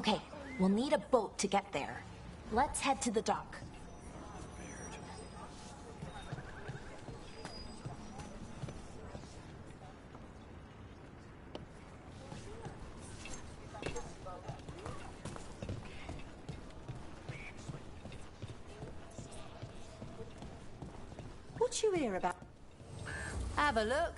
Okay, we'll need a boat to get there. Let's head to the dock. What you hear about? Have a look.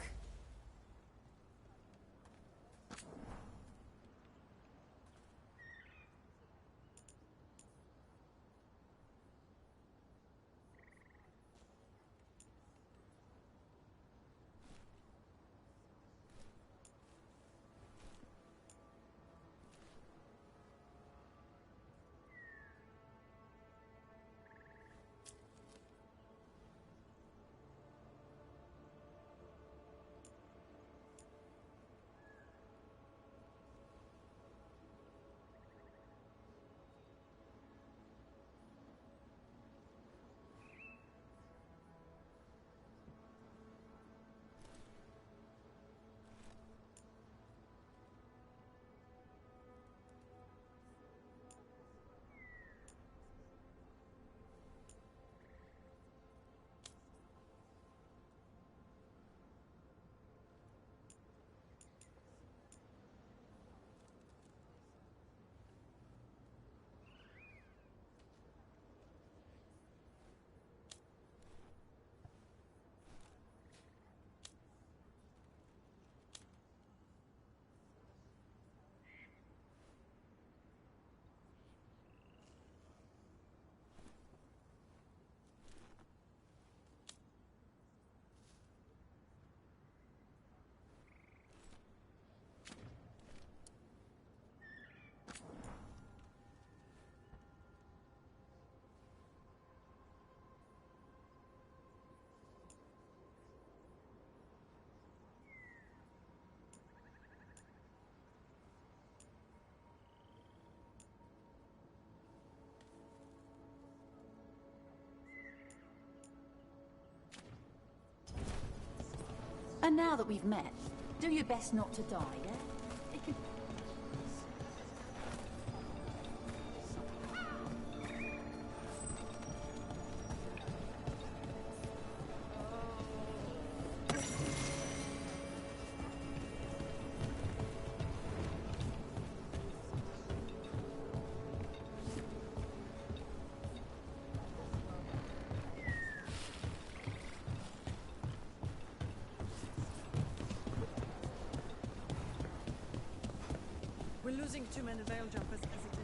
And now that we've met, do your best not to die, yeah? It can... We're losing too many veil jumpers as it is.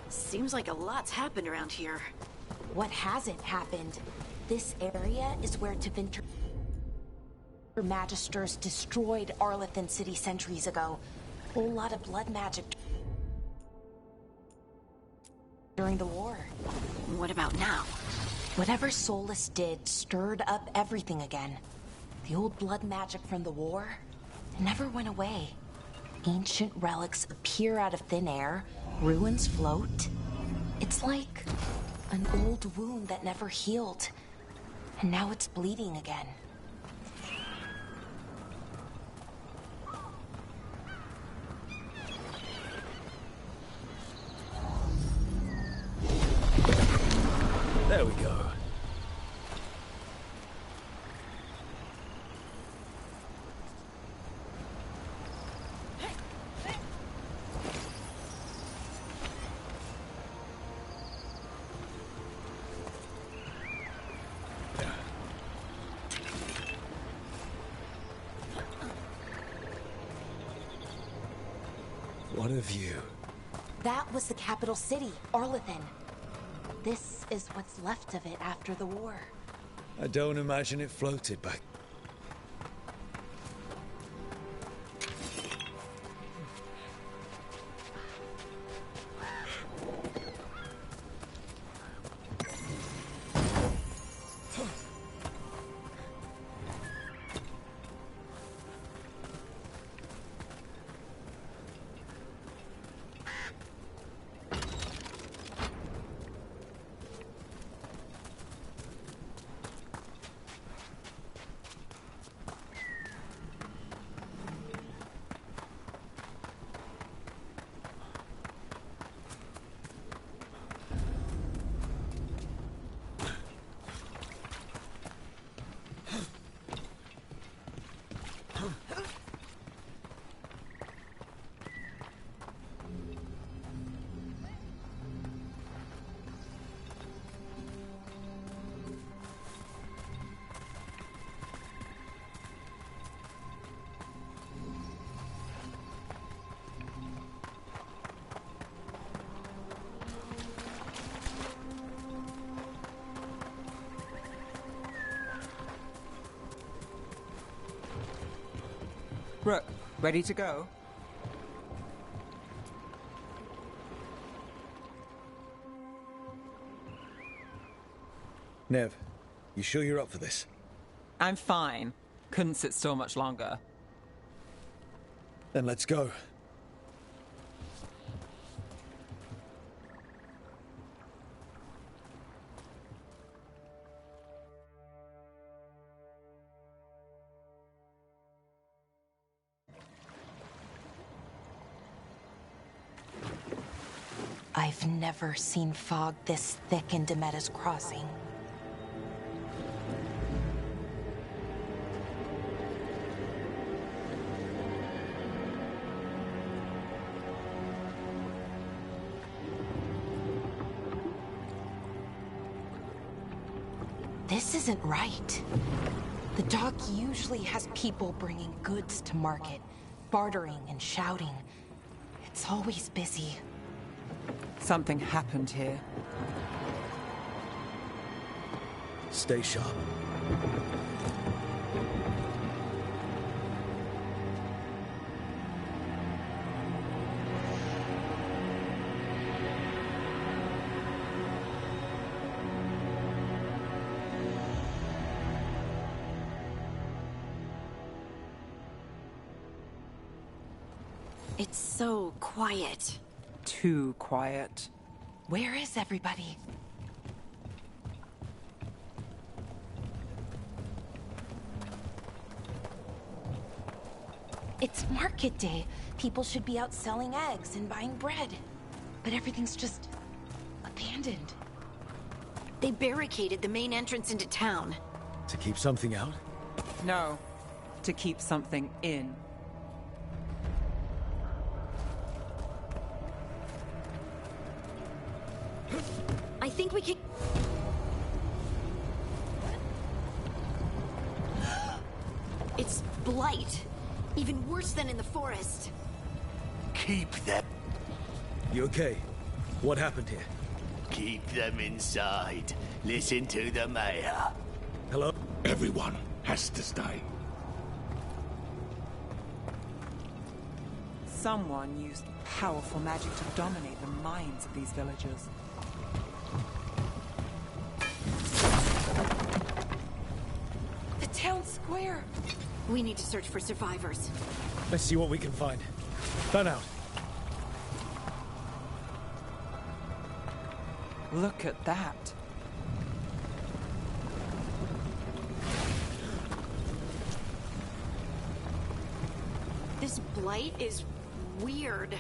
Seems like a lot's happened around here. What hasn't happened? This area is where Tevinter Magisters destroyed Arlathan City centuries ago. Whole lot of blood magic during the war. What about now? Whatever Solus did stirred up everything again. The old blood magic from the war never went away. Ancient relics appear out of thin air, ruins float. It's like an old wound that never healed, and now it's bleeding again. There we go. What a view. That was the capital city, Arlathan. This is what's left of it after the war. I don't imagine it floated back. Rook, ready to go? Nev, you sure you're up for this? I'm fine. Couldn't sit still much longer. Then let's go. I've never seen fog this thick in Demetta's Crossing. This isn't right. The dock usually has people bringing goods to market, bartering and shouting. It's always busy. Something happened here. Stay sharp. It's so quiet. Too quiet. Where is everybody? It's market day. People should be out selling eggs and buying bread. But everything's just abandoned. They barricaded the main entrance into town. To keep something out? No, to keep something in. I think we can... It's blight. Even worse than in the forest. Keep them. You okay? What happened here? Keep them inside. Listen to the mayor. Hello? Everyone has to stay. Someone used powerful magic to dominate the minds of these villagers. The town square! We need to search for survivors. Let's see what we can find. Fan out. Look at that. This blight is weird.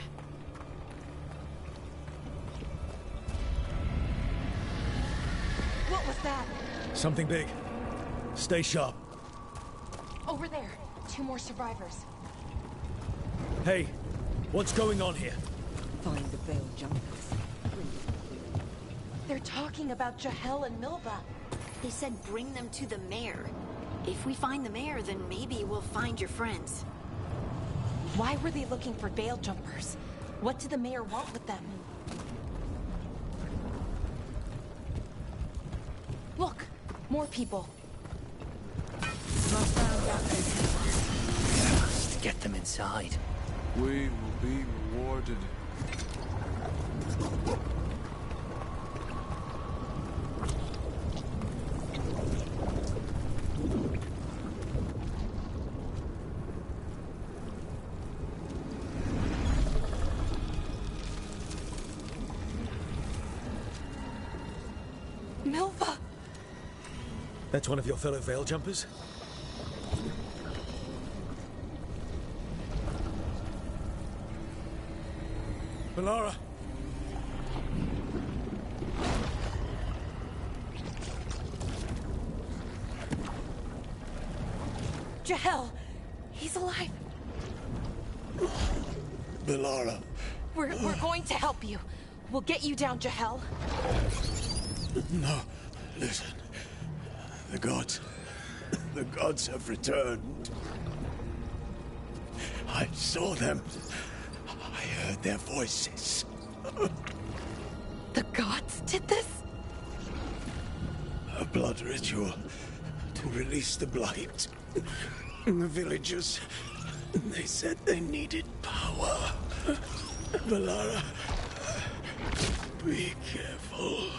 What was that? Something big. Stay sharp. Over there. 2 more survivors. Hey, what's going on here? Find the veil jumpers. They're talking about Jahel and Milva. They said bring them to the mayor. If we find the mayor, then maybe we'll find your friends. Why were they looking for veil jumpers? What did the mayor want with them? Look! More people. Just get them inside. We will be rewarded. Milva! That's one of your fellow Veil Jumpers? Melara! Jahel! He's alive! Melara. We're going to help you. We'll get you down, Jahel. No, listen. The gods have returned. I saw them. I heard their voices. The gods did this? A blood ritual to release the blight. The villagers, they said they needed power. Melara, be careful.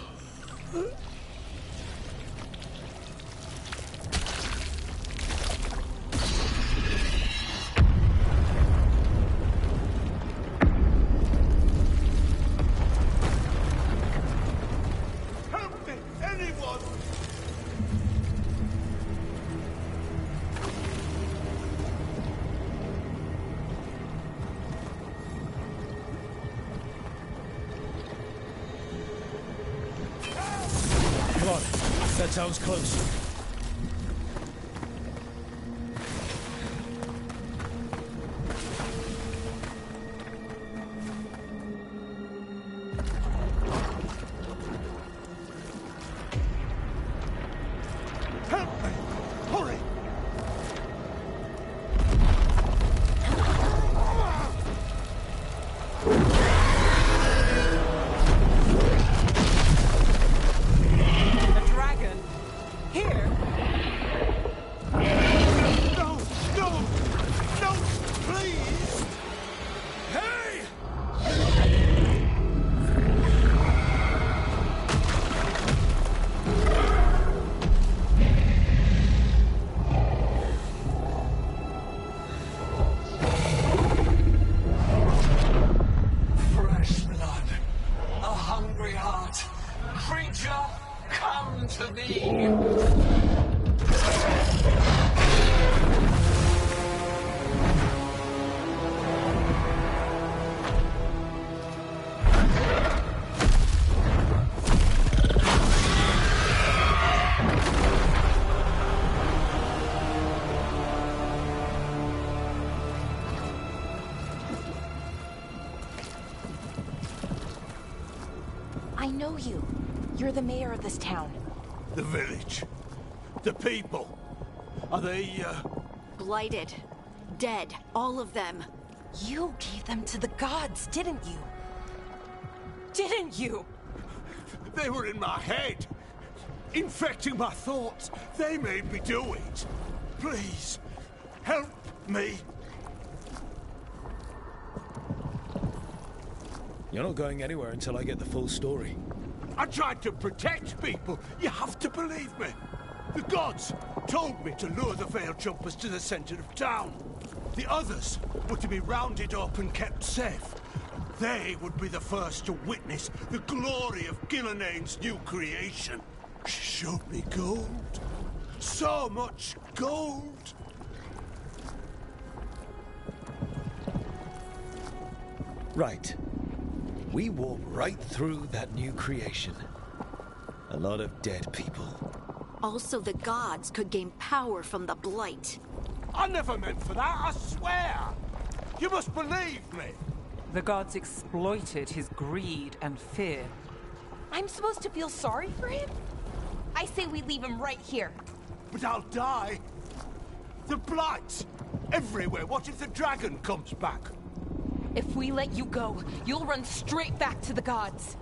Help me! Anyone! Come on. That sounds close. Help me! Hurry! A dragon? Here? No! No! No! Please! Hey! Fresh blood, a hungry heart. Creature, come to me. I know you. You're the mayor of this town. The village. The people. Are they, Blighted. Dead. All of them. You gave them to the gods, didn't you? Didn't you? They were in my head. Infecting my thoughts. They made me do it. Please, help me. You're not going anywhere until I get the full story. I tried to protect people. You have to believe me. The gods told me to lure the Veil Jumpers to the center of town. The others were to be rounded up and kept safe. They would be the first to witness the glory of Gilneain's new creation. She showed me gold. So much gold. Right. We walk right through that new creation. A lot of dead people. Also, the gods could gain power from the Blight. I never meant for that, I swear. You must believe me. The gods exploited his greed and fear. I'm supposed to feel sorry for him? I say we leave him right here. But I'll die. The blight! Everywhere. What if the dragon comes back? If we let you go, you'll run straight back to the gods.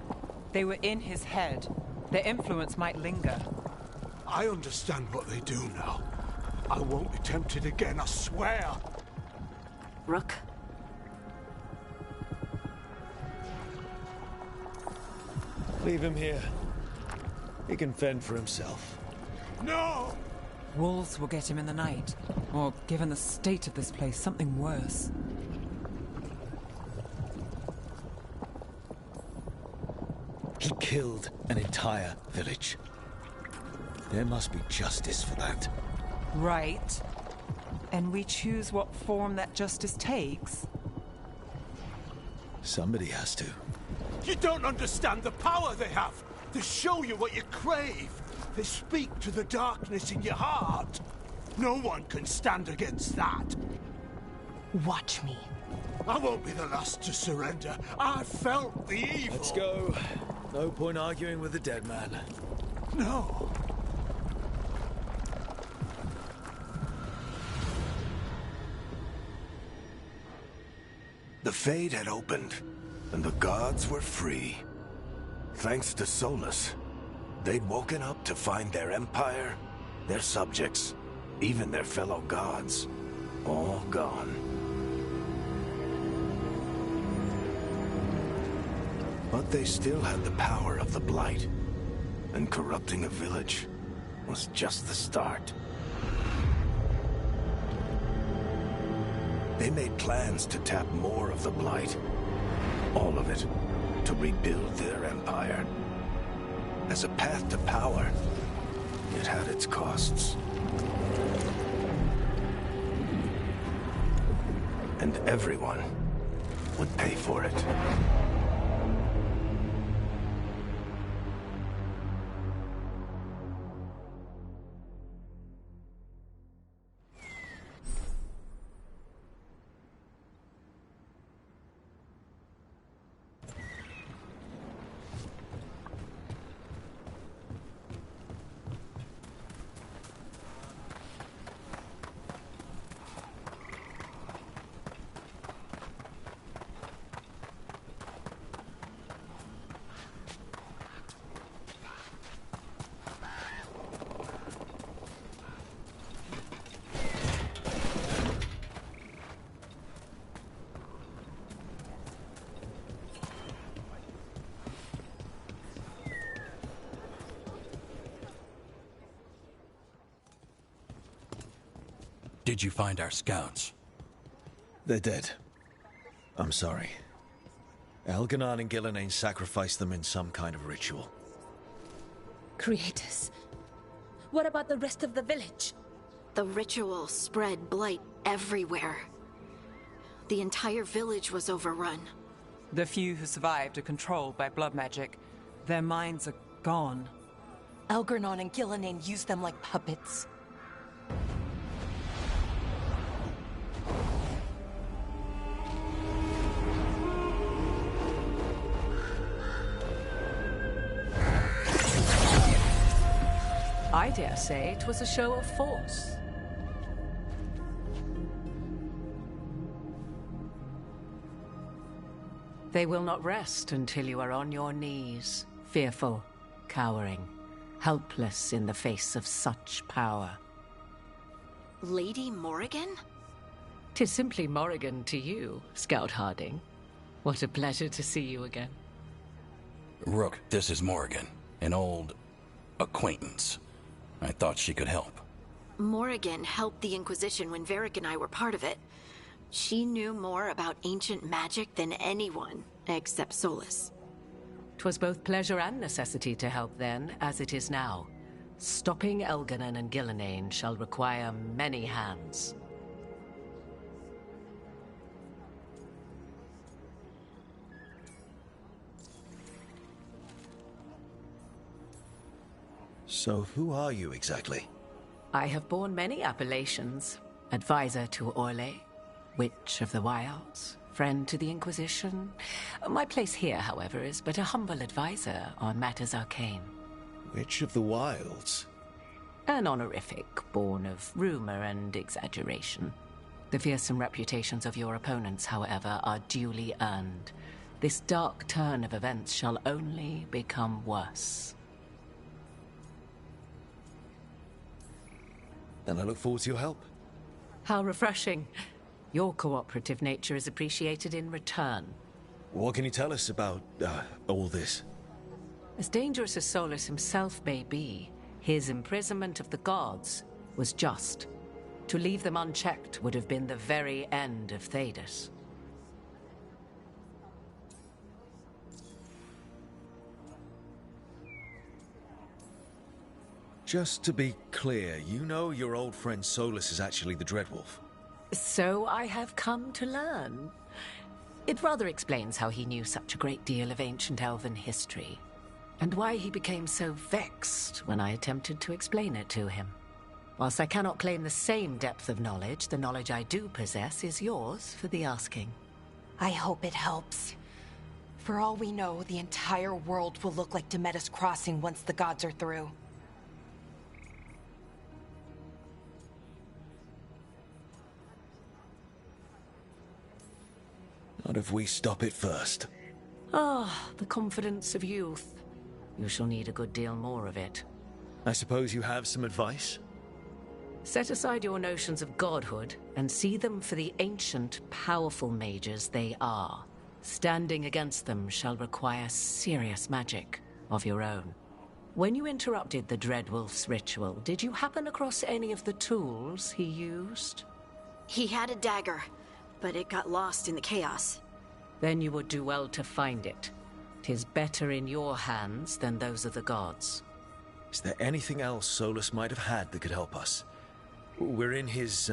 They were in his head. Their influence might linger. I understand what they do now. I won't be tempted again, I swear. Rook? Leave him here. He can fend for himself. No! Wolves will get him in the night. Or, given the state of this place, something worse. He killed an entire village. There must be justice for that. Right. And we choose what form that justice takes? Somebody has to. You don't understand the power they have. They show you what you crave. They speak to the darkness in your heart. No one can stand against that. Watch me. I won't be the last to surrender. I felt the evil. Let's go. No point arguing with the dead man. No. The Fade had opened, and the gods were free. Thanks to Solus, they'd woken up to find their empire, their subjects, even their fellow gods, all gone. But they still had the power of the Blight, and corrupting a village was just the start. They made plans to tap more of the Blight, all of it, to rebuild their empire. As a path to power, it had its costs. And everyone would pay for it. Did you find our scouts? They're dead. I'm sorry. Elganon and Gillenane sacrificed them in some kind of ritual. Creators. What about the rest of the village? The ritual spread blight everywhere. The entire village was overrun. The few who survived are controlled by blood magic. Their minds are gone. Elganon and Gillenane used them like puppets. I dare say it was a show of force. They will not rest until you are on your knees, fearful, cowering, helpless in the face of such power. Lady Morrigan? 'Tis simply Morrigan to you, Scout Harding. What a pleasure to see you again. Rook, this is Morrigan, an old acquaintance. I thought she could help. Morrigan helped the Inquisition when Varric and I were part of it. She knew more about ancient magic than anyone, except Solus. 'Twas both pleasure and necessity to help then, as it is now. Stopping Elganon and Gillenane shall require many hands. So who are you exactly? I have borne many appellations. Advisor to Orlais, Witch of the Wilds, friend to the Inquisition. My place here, however, is but a humble advisor on matters arcane. Witch of the Wilds? An honorific born of rumor and exaggeration. The fearsome reputations of your opponents, however, are duly earned. This dark turn of events shall only become worse. Then I look forward to your help. How refreshing. Your cooperative nature is appreciated in return. What can you tell us about, all this? As dangerous as Solus himself may be, his imprisonment of the gods was just. To leave them unchecked would have been the very end of Thedas. Just to be clear, you know your old friend Solus is actually the Dreadwolf. So I have come to learn. It rather explains how he knew such a great deal of ancient elven history, and why he became so vexed when I attempted to explain it to him. Whilst I cannot claim the same depth of knowledge, the knowledge I do possess is yours for the asking. I hope it helps. For all we know, the entire world will look like Demetus Crossing once the gods are through. Not if we stop it first. Ah, the confidence of youth. You shall need a good deal more of it. I suppose you have some advice? Set aside your notions of godhood and see them for the ancient, powerful mages they are. Standing against them shall require serious magic of your own. When you interrupted the Dreadwolf's ritual, did you happen across any of the tools he used? He had a dagger, but it got lost in the chaos. Then you would do well to find it. 'Tis better in your hands than those of the gods. Is there anything else Solus might have had that could help us? We're in his,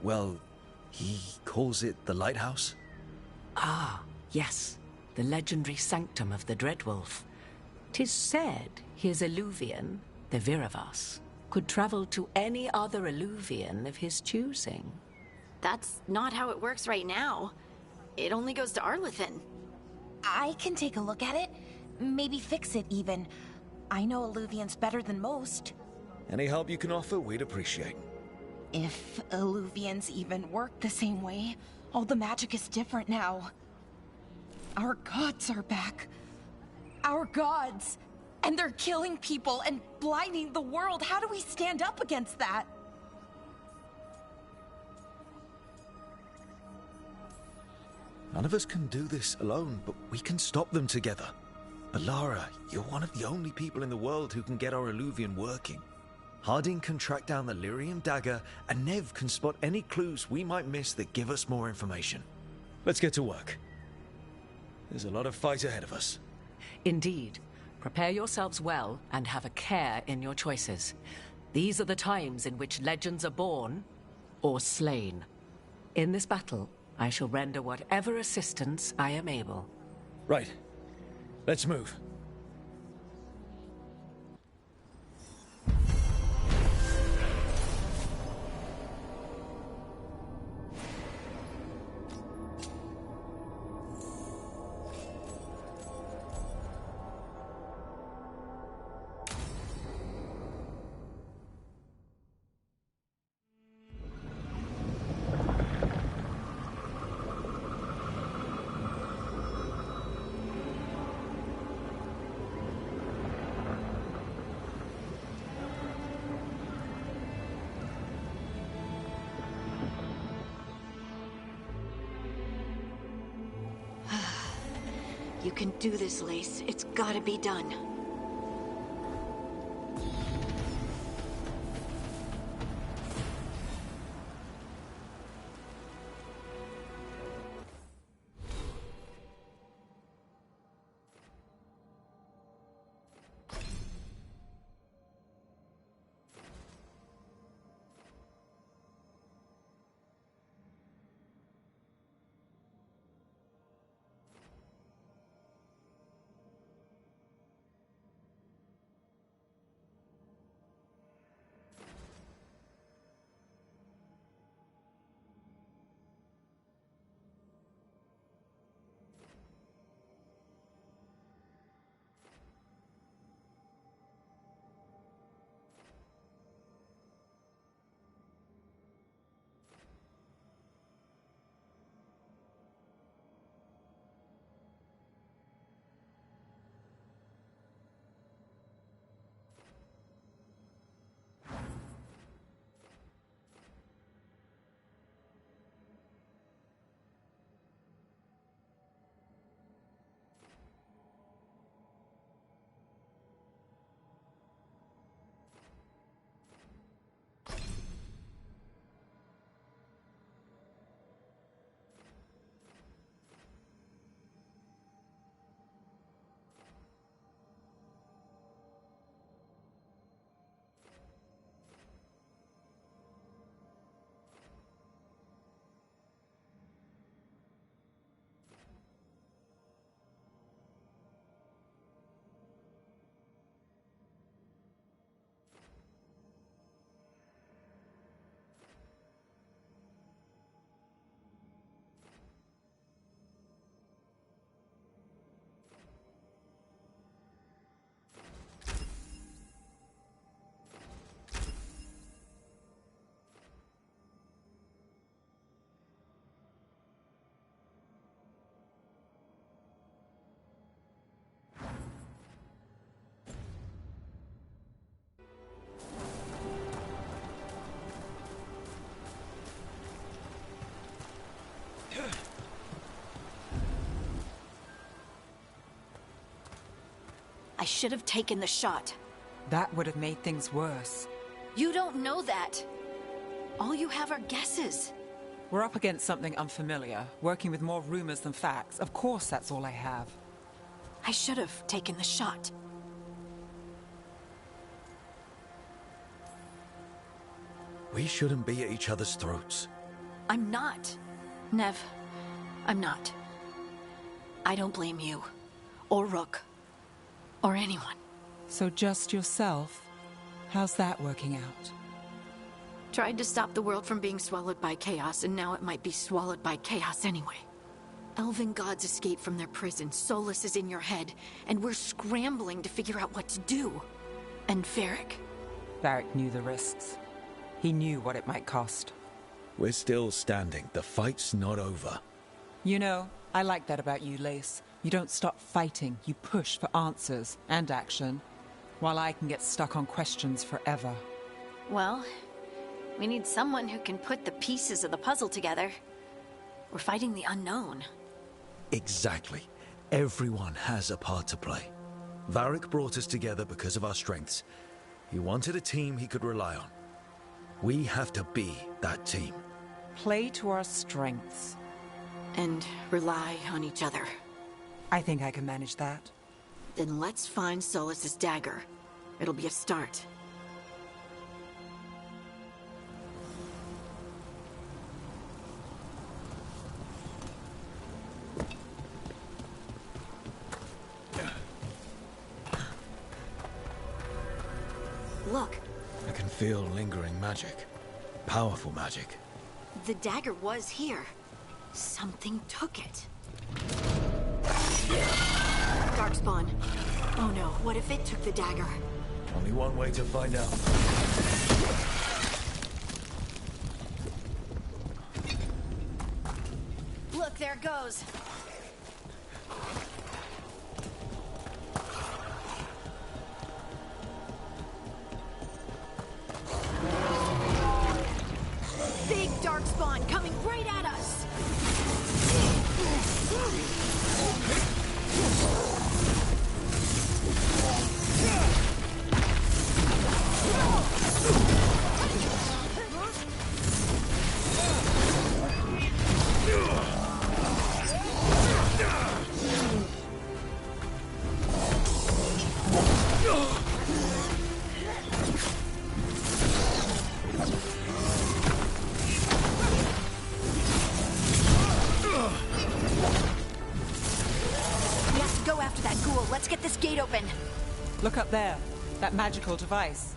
well, he calls it the Lighthouse? Ah, yes. The legendary sanctum of the Dreadwolf. 'Tis said his Eluvian, the Viravas, could travel to any other Eluvian of his choosing. That's not how it works right now. It only goes to Arlathan. I can take a look at it. Maybe fix it, even. I know Eluvians better than most. Any help you can offer, we'd appreciate. If Eluvians even work the same way, all the magic is different now. Our gods are back. Our gods! And they're killing people and blinding the world. How do we stand up against that? None of us can do this alone, but we can stop them together. Alara, you're one of the only people in the world who can get our Eluvian working. Harding can track down the Lyrium dagger, and Nev can spot any clues we might miss that give us more information. Let's get to work. There's a lot of fight ahead of us. Indeed. Prepare yourselves well and have a care in your choices. These are the times in which legends are born or slain. In this battle, I shall render whatever assistance I am able. Right. Let's move. You can do this, Lace. It's gotta be done. I should have taken the shot. That would have made things worse. You don't know that. All you have are guesses. We're up against something unfamiliar, working with more rumors than facts. Of course that's all I have. I should have taken the shot. We shouldn't be at each other's throats. I'm not. Nev, I'm not. I don't blame you. Or Rook. Or anyone. So just yourself? How's that working out? Tried to stop the world from being swallowed by chaos, and now it might be swallowed by chaos anyway. Elven gods escaped from their prison, Solus is in your head, and we're scrambling to figure out what to do. And Varric. Varric knew the risks. He knew what it might cost. We're still standing. The fight's not over. You know, I like that about you, Lace. You don't stop fighting, you push for answers and action, while I can get stuck on questions forever. Well, we need someone who can put the pieces of the puzzle together. We're fighting the unknown. Exactly. Everyone has a part to play. Varric brought us together because of our strengths. He wanted a team he could rely on. We have to be that team. Play to our strengths. And rely on each other. I think I can manage that. Then let's find Solus's dagger. It'll be a start. Look. I can feel lingering magic. Powerful magic. The dagger was here. Something took it. Darkspawn. Oh no, what if it took the dagger? Only one way to find out. Look, there it goes. Big Darkspawn coming right at us! Let's get this gate open. Look up there. That magical device.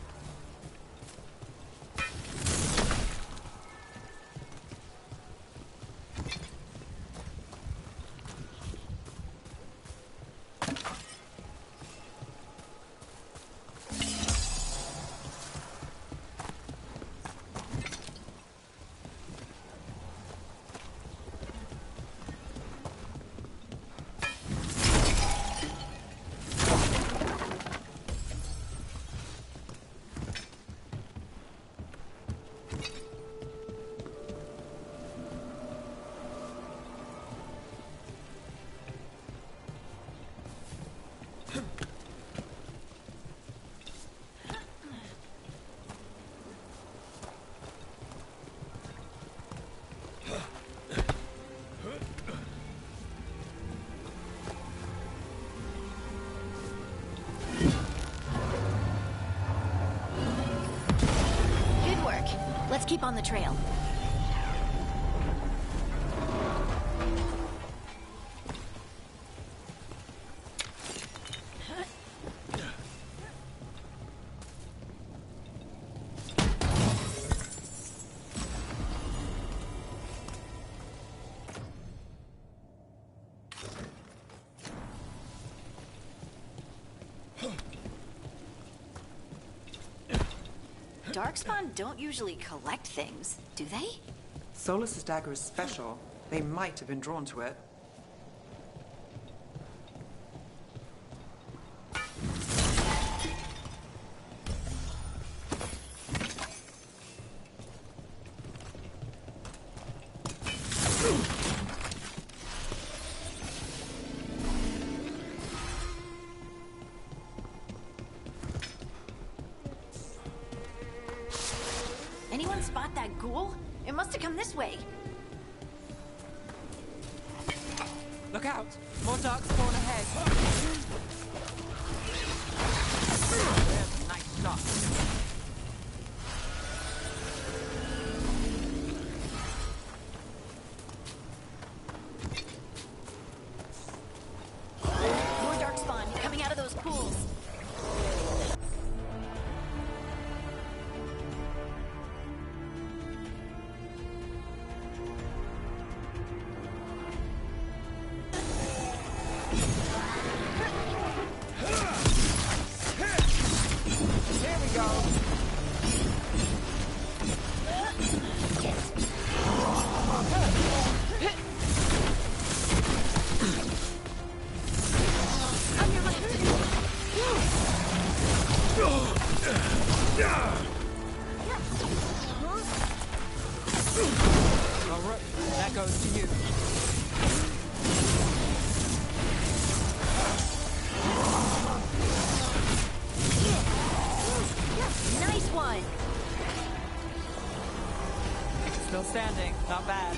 Let's keep on the trail. Darkspawn don't usually collect things, do they? Solus's dagger is special. They might have been drawn to it. It must have come this way. Look out! More darkspawn ahead. There's a nice shot. More darkspawn coming out of those pools. Here we go. All right, that goes to you. Nice one. Still standing, not bad.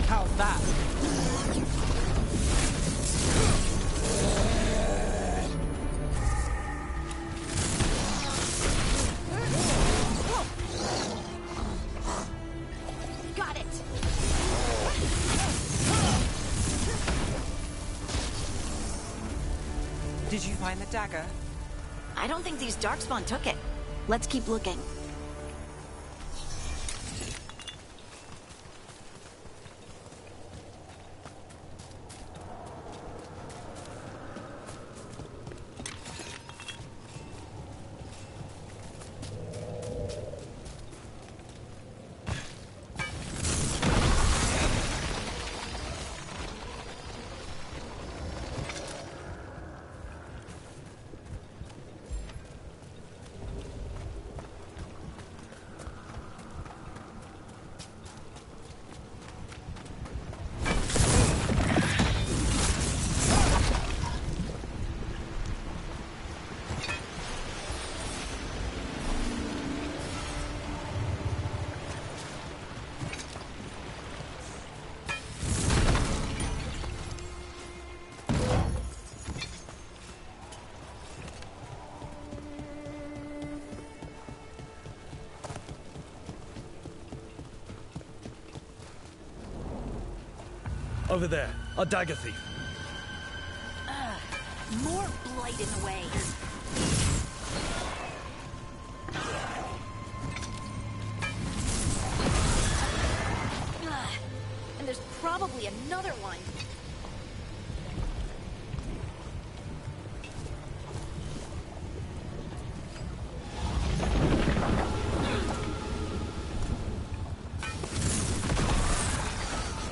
How's that? Got it. Did you find the dagger? I don't think these darkspawn took it. Let's keep looking. Over there, a dagger thief. More blight in the way. And there's probably another one.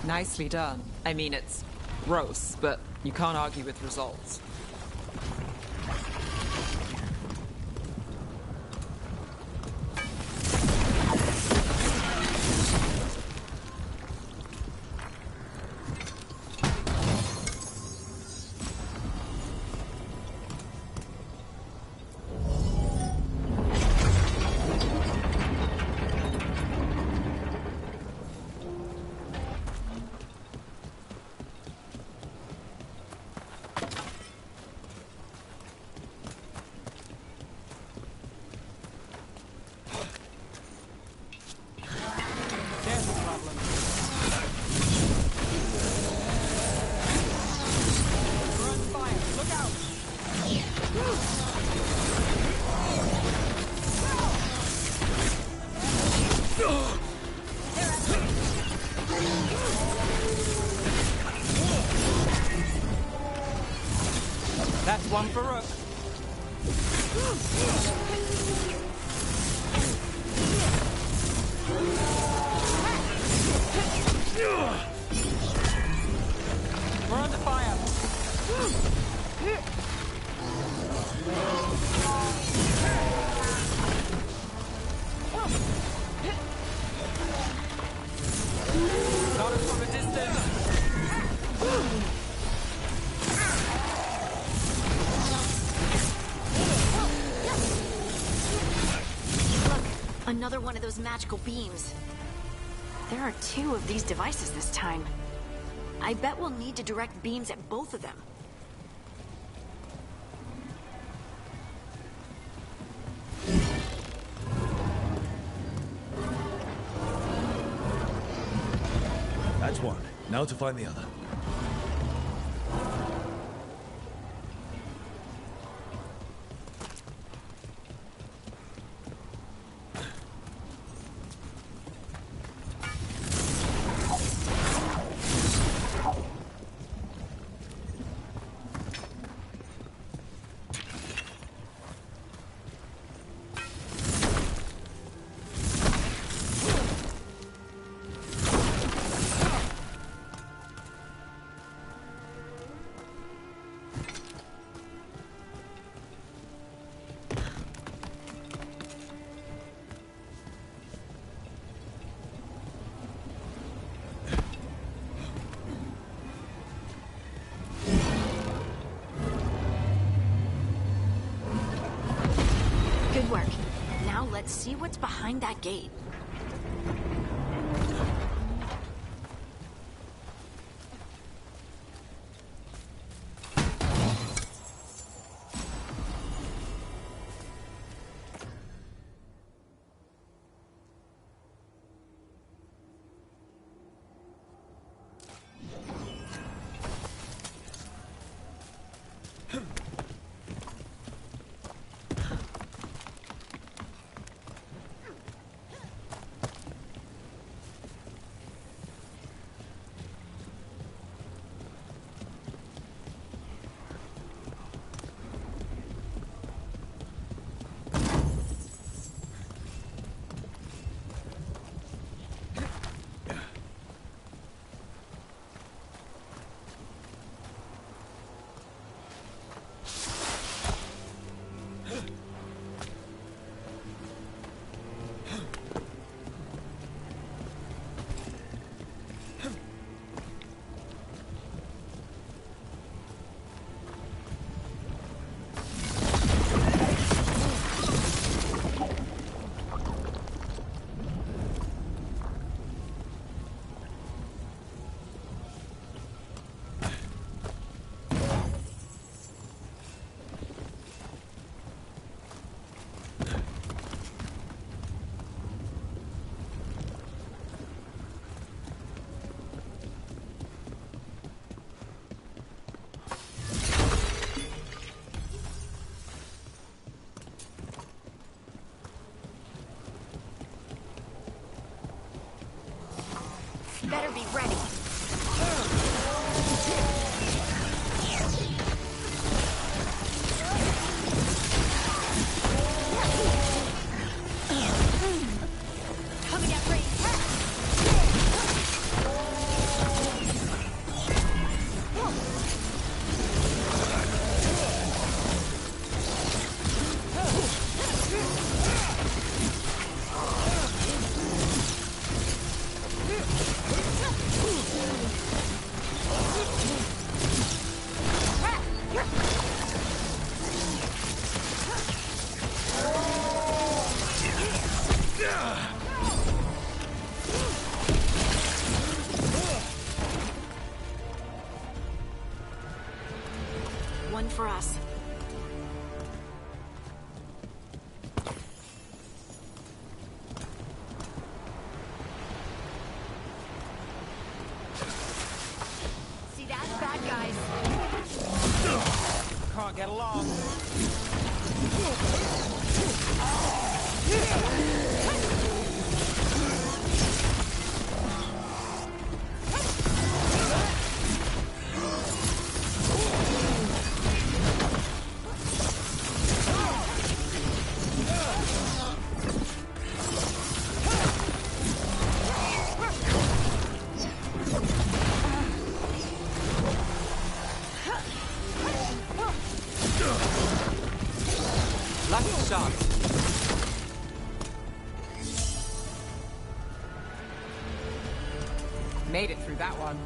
Nicely done. I mean, it's gross, but you can't argue with results. That's one for Rook. We're under fire. Got us from a distance. Look, another one of those magical beams. There are 2 of these devices this time. I bet we'll need to direct beams at both of them. That's one. Now to find the other. Good work. Now let's see what's behind that gate. Better be ready. Coming at range. One for us. See that? Bad guys. Can't get along. Made it through that one.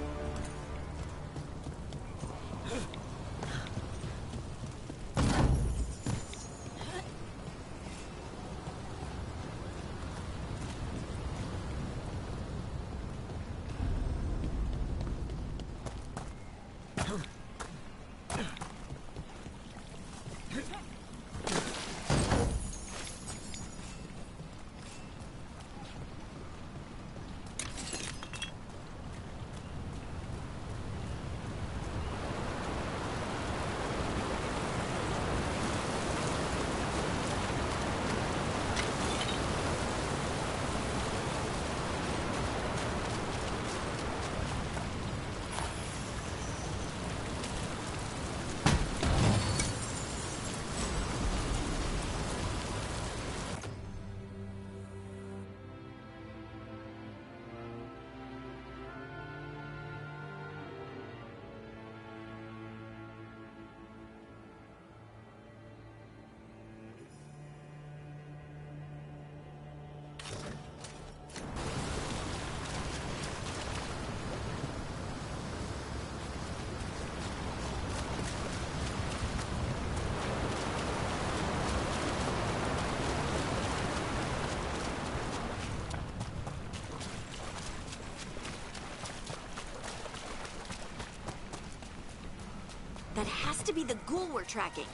That has to be the ghoul we're tracking.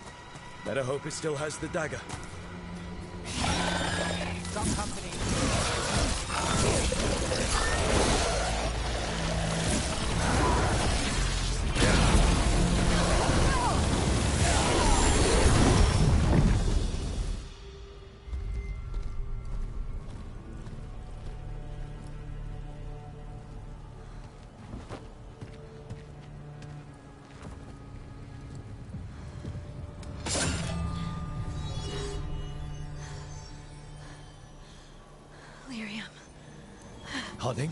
Better hope it still has the dagger. Got company. Lyrium. Harding?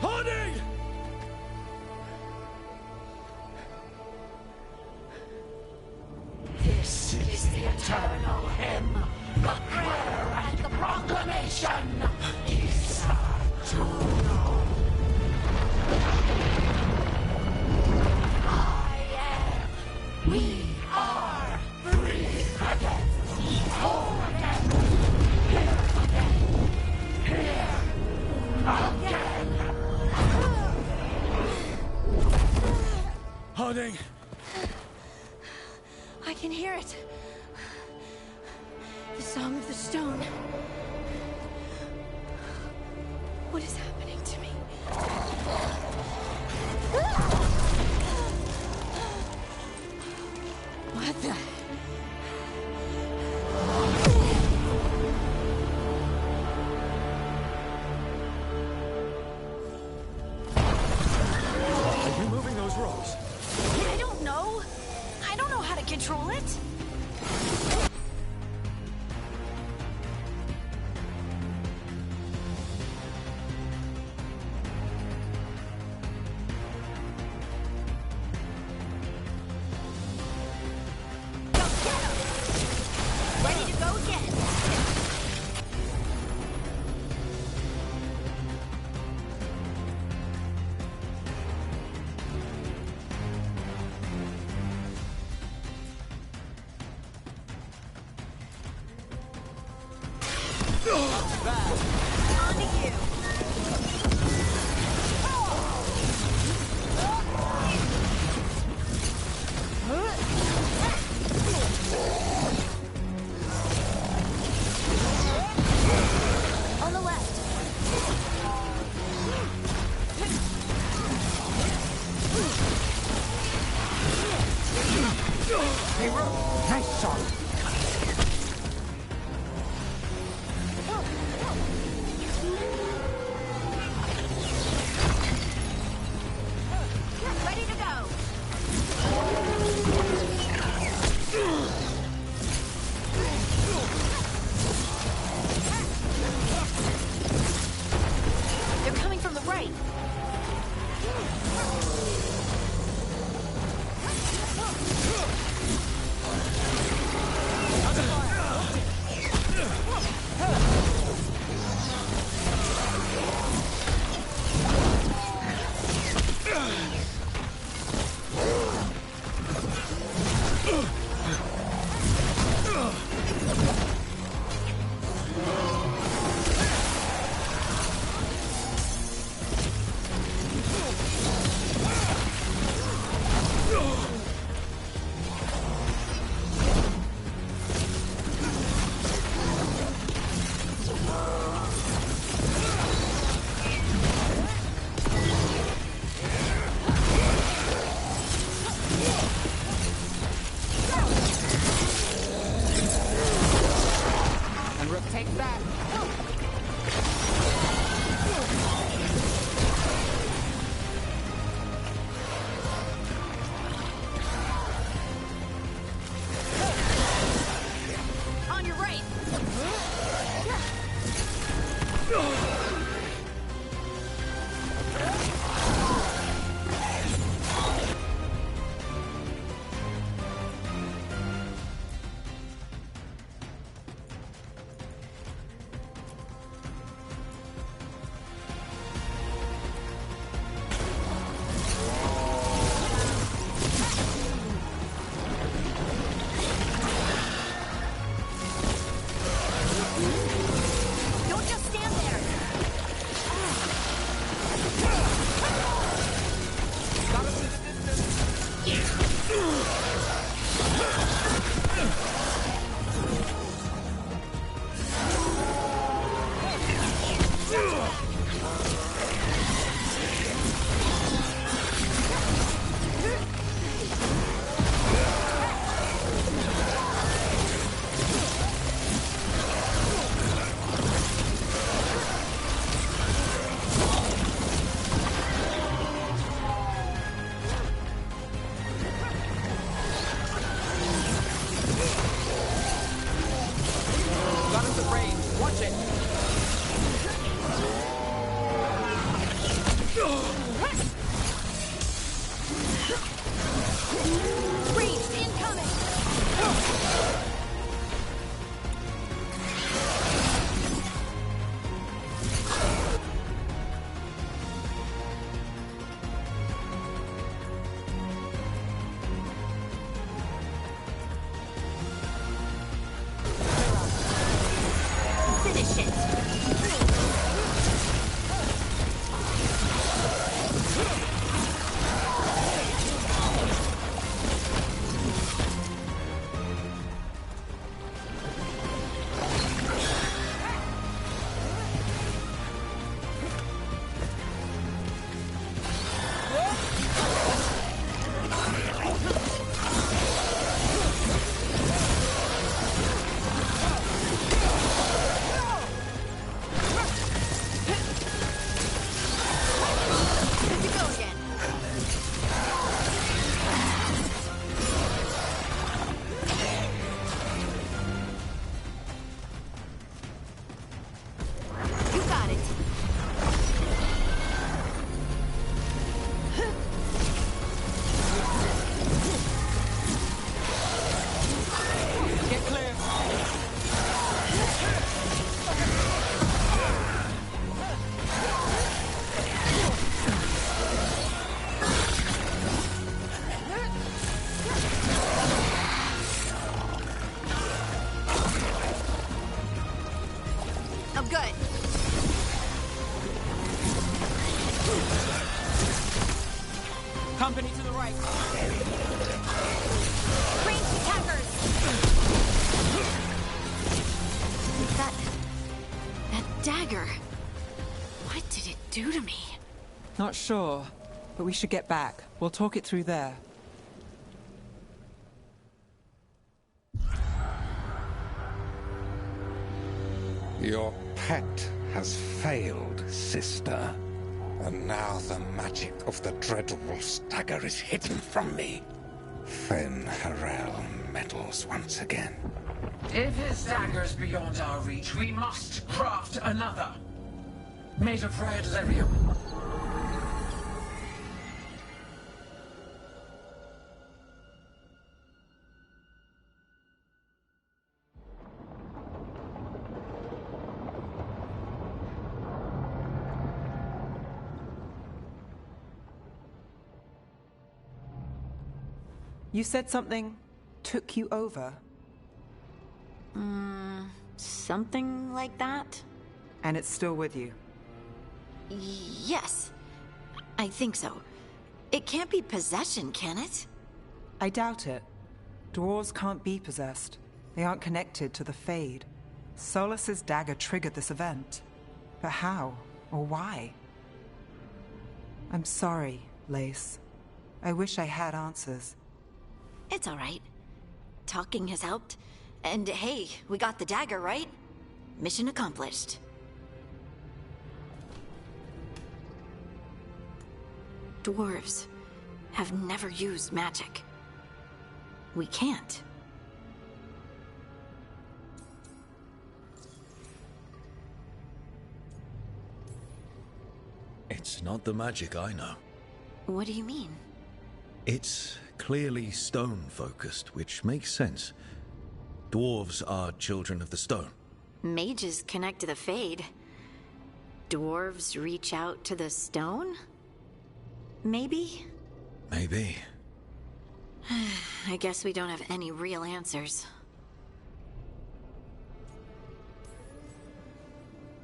Harding! This is the eternal hymn, the prayer and the proclamation. Isa to know. We are free again, whole again, here again. Harding! I can hear it. The Song of the Stone. What is happening to me? What the? Are you moving those rocks? I don't know. I don't know how to control it. Ready to go again. On to you. On the left. Hey, Rook, nice shot. Ready to go. They're coming from the right. Ranged incoming! Finish it! I'm good. Company to the right. Ranged attackers! That dagger. What did it do to me? Not sure, but we should get back. We'll talk it through there. Your pet has failed, sister. And now the magic of the Dreadwolf's dagger is hidden from me. Fen Harel meddles once again. If his dagger's beyond our reach, we must craft another. Made of red lyrium. You said something took you over? Something like that? And it's still with you? Yes. I think so. It can't be possession, can it? I doubt it. Dwarves can't be possessed. They aren't connected to the Fade. Solus's dagger triggered this event. But how? Or why? I'm sorry, Lace. I wish I had answers. It's all right. Talking has helped. And hey, we got the dagger, right? Mission accomplished. Dwarves have never used magic. We can't. It's not the magic I know. What do you mean? It's clearly stone-focused, which makes sense. Dwarves are children of the stone. Mages connect to the Fade. Dwarves reach out to the stone? Maybe? Maybe. I guess we don't have any real answers.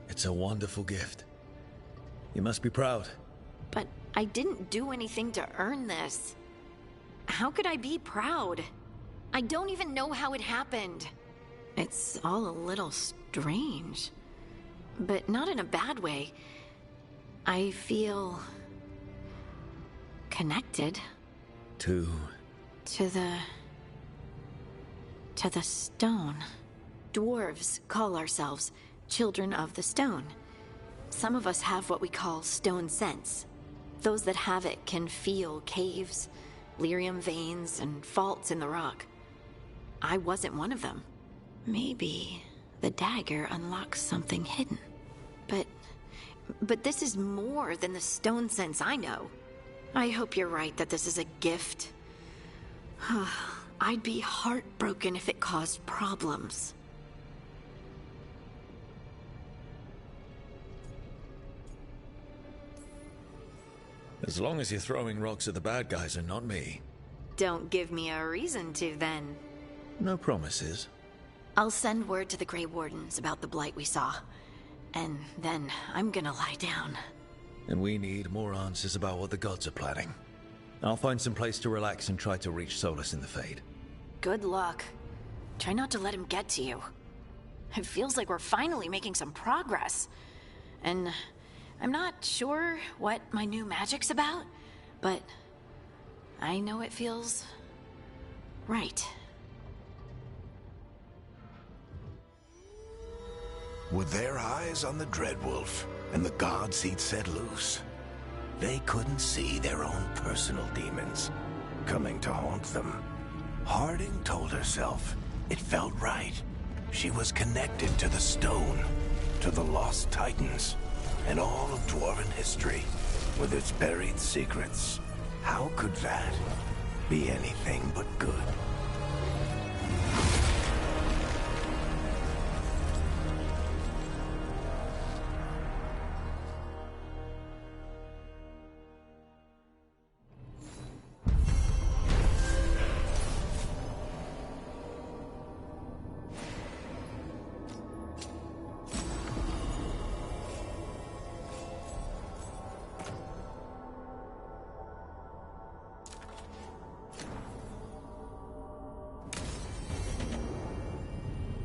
It's a wonderful gift. You must be proud. But I didn't do anything to earn this. How could I be proud? I don't even know how it happened. It's all a little strange. But not in a bad way. I feel... connected. To the stone. Dwarves call ourselves children of the stone. Some of us have what we call stone sense. Those that have it can feel caves, lyrium veins, and faults in the rock. I wasn't one of them. Maybe the dagger unlocks something hidden. But this is more than the stone sense I know. I hope you're right that this is a gift. I'd be heartbroken if it caused problems. As long as you're throwing rocks at the bad guys and not me. Don't give me a reason to, then. No promises. I'll send word to the Grey Wardens about the blight we saw. And then I'm gonna lie down. And we need more answers about what the gods are planning. I'll find some place to relax and try to reach Solus in the Fade. Good luck. Try not to let him get to you. It feels like we're finally making some progress. And I'm not sure what my new magic's about, but I know it feels right. With their eyes on the Dreadwolf and the gods he'd set loose, they couldn't see their own personal demons coming to haunt them. Harding told herself it felt right. She was connected to the stone, to the lost titans, and all of Dwarven history with its buried secrets. How could that be anything but good?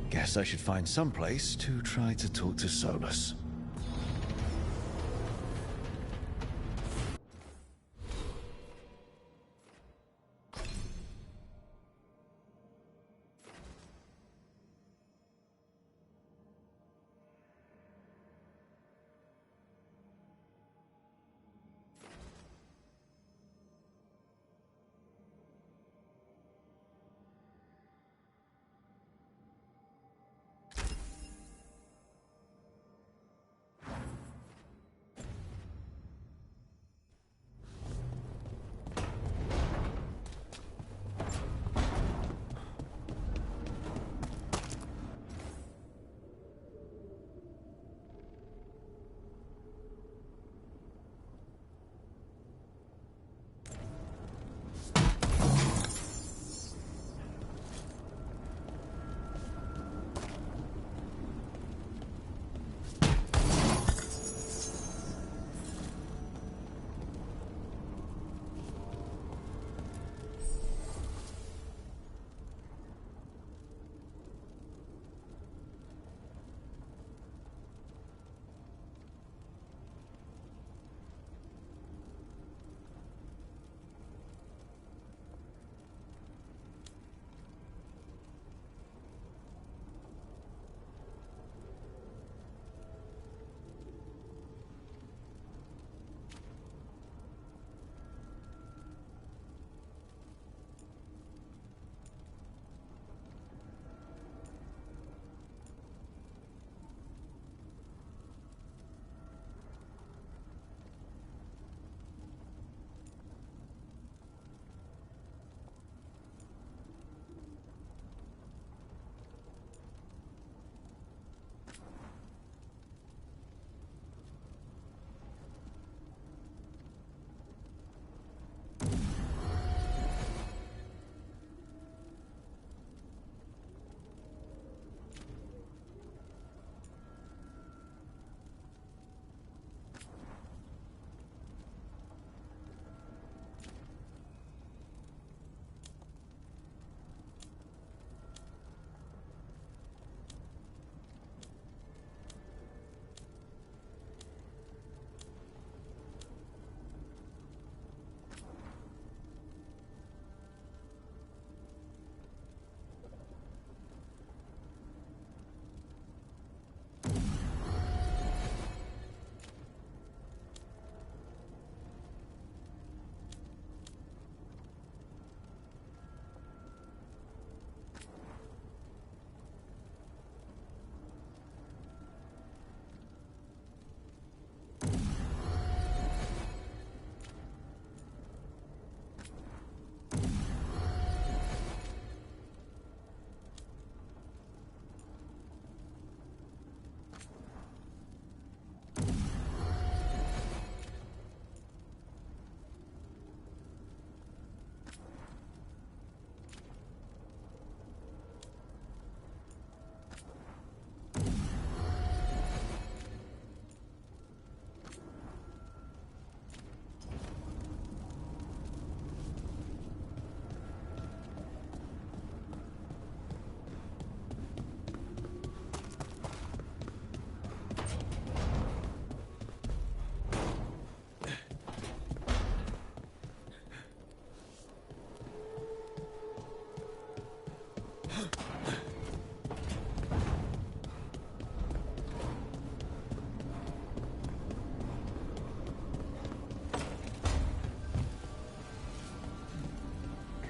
Guess I should find some place to try to talk to Solus.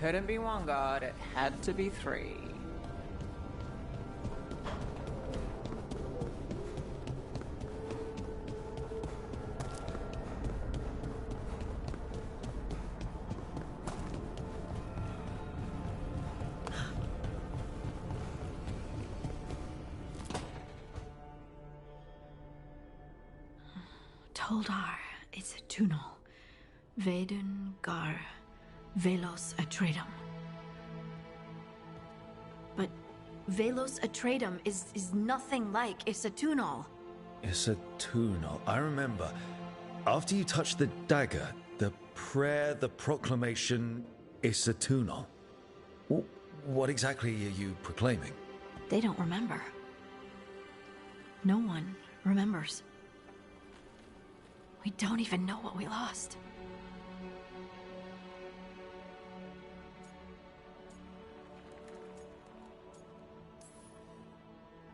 couldn't be one god, it had to be three. Toldar, it's a Tunal. Vedun Gar Velos Atreidim. But Velos Atreidim is nothing like Isatunal. Isatunal. I remember. After you touched the dagger, the prayer, the proclamation, Isatunal. What exactly are you proclaiming? They don't remember. No one remembers. We don't even know what we lost.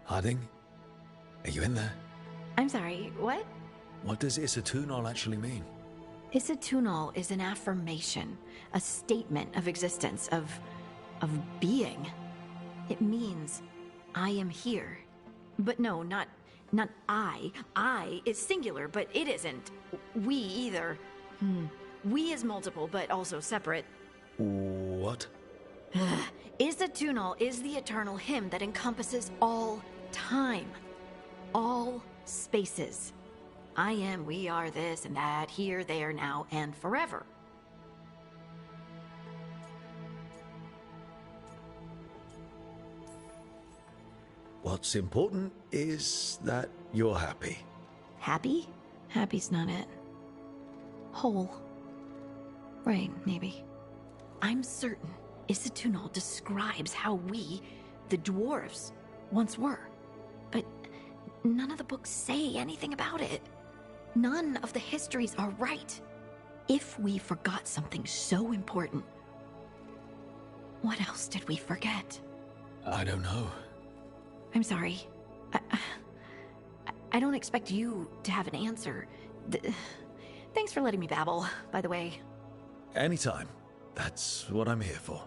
Harding? Are you in there? I'm sorry, what? What does Isatunal actually mean? Isatunal is an affirmation, a statement of existence, of being. It means, I am here. But no, not I. I is singular, but it isn't. We either. We is multiple, but also separate. What? Isatunal is the eternal hymn that encompasses all time. All spaces. I am, we are, this and that, here, there, now, and forever. What's important is that you're happy. Happy? Happy's not it. Whole. Right, maybe. I'm certain Isatunal describes how we, the dwarves, once were. But none of the books say anything about it. None of the histories are right. If we forgot something so important, what else did we forget? I don't know. I'm sorry. I don't expect you to have an answer. Thanks for letting me babble, by the way. Anytime. That's what I'm here for.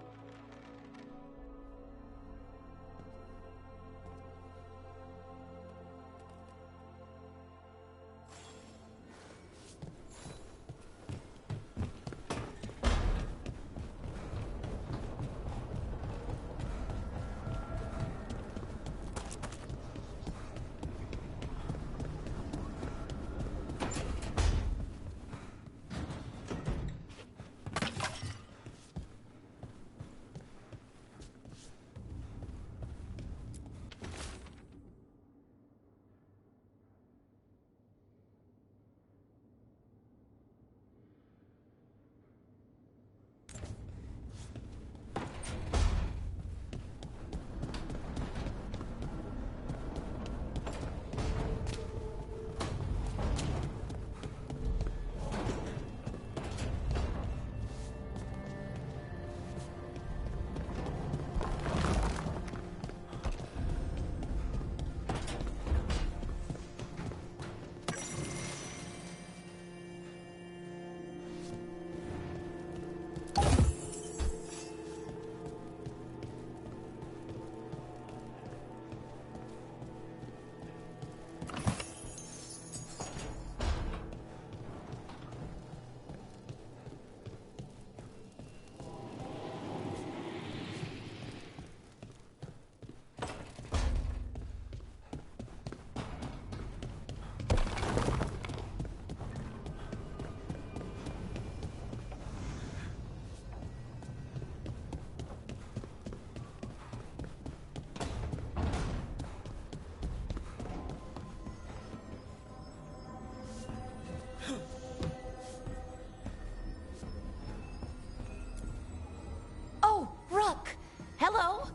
Hello?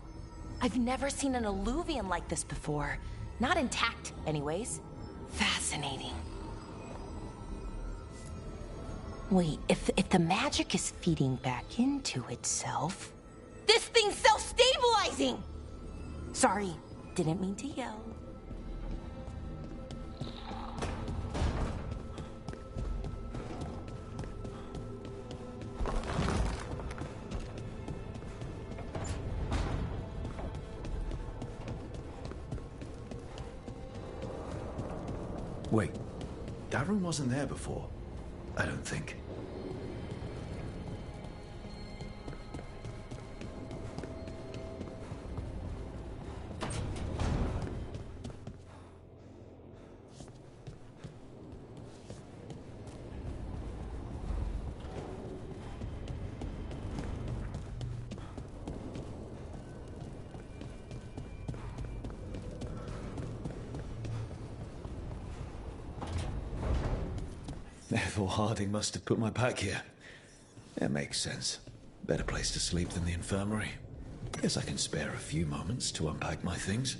I've never seen an Eluvian like this before. Not intact, anyways. Fascinating. Wait, if the magic is feeding back into itself... This thing's self-stabilizing! Sorry, didn't mean to yell. Wait, Darren wasn't there before? I don't think. Therefore, Harding must have put my pack here. It makes sense. Better place to sleep than the infirmary. Guess I can spare a few moments to unpack my things.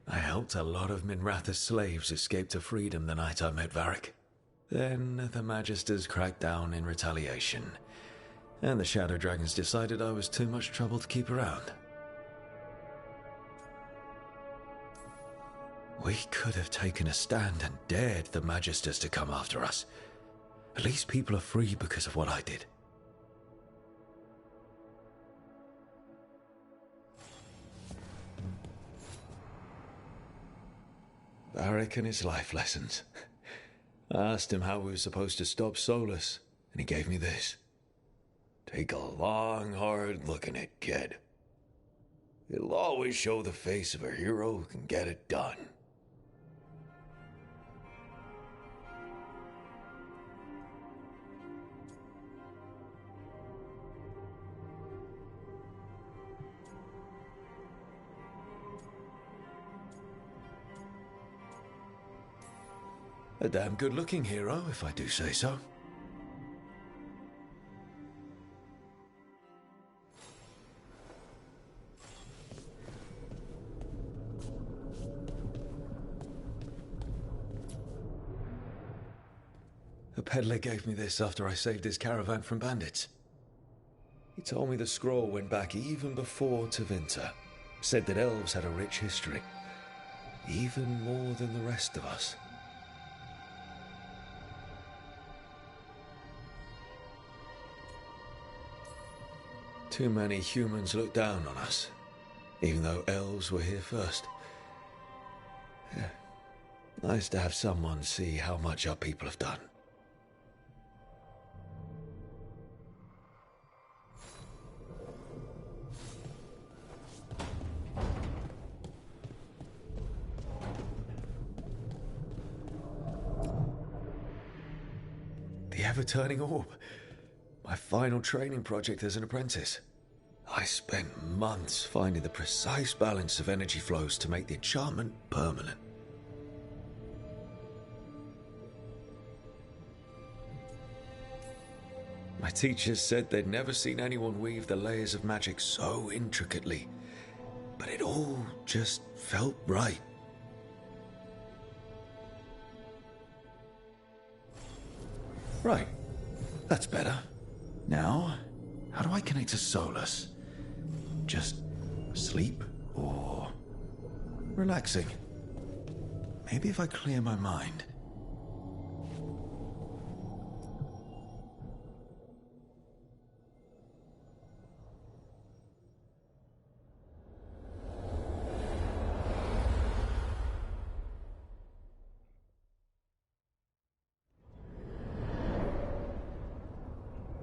I helped a lot of Minratha's slaves escape to freedom the night I met Varric. Then the Magisters cracked down in retaliation. And the Shadow Dragons decided I was too much trouble to keep around. We could have taken a stand and dared the Magisters to come after us. At least people are free because of what I did. Varric and his life lessons. I asked him how we were supposed to stop Solus, and he gave me this. Take a long, hard look at it, kid. It'll always show the face of a hero who can get it done. A damn good-looking hero, if I do say so. A peddler gave me this after I saved his caravan from bandits. He told me the scroll went back even before Tevinter. Said that elves had a rich history. Even more than the rest of us. Too many humans look down on us, even though elves were here first. Yeah. Nice to have someone see how much our people have done. The ever-turning orb. My final training project as an apprentice. I spent months finding the precise balance of energy flows to make the enchantment permanent. My teachers said they'd never seen anyone weave the layers of magic so intricately, but it all just felt right. Right, that's better. Now, how do I connect to Solus? Just sleep or relaxing? Maybe if I clear my mind.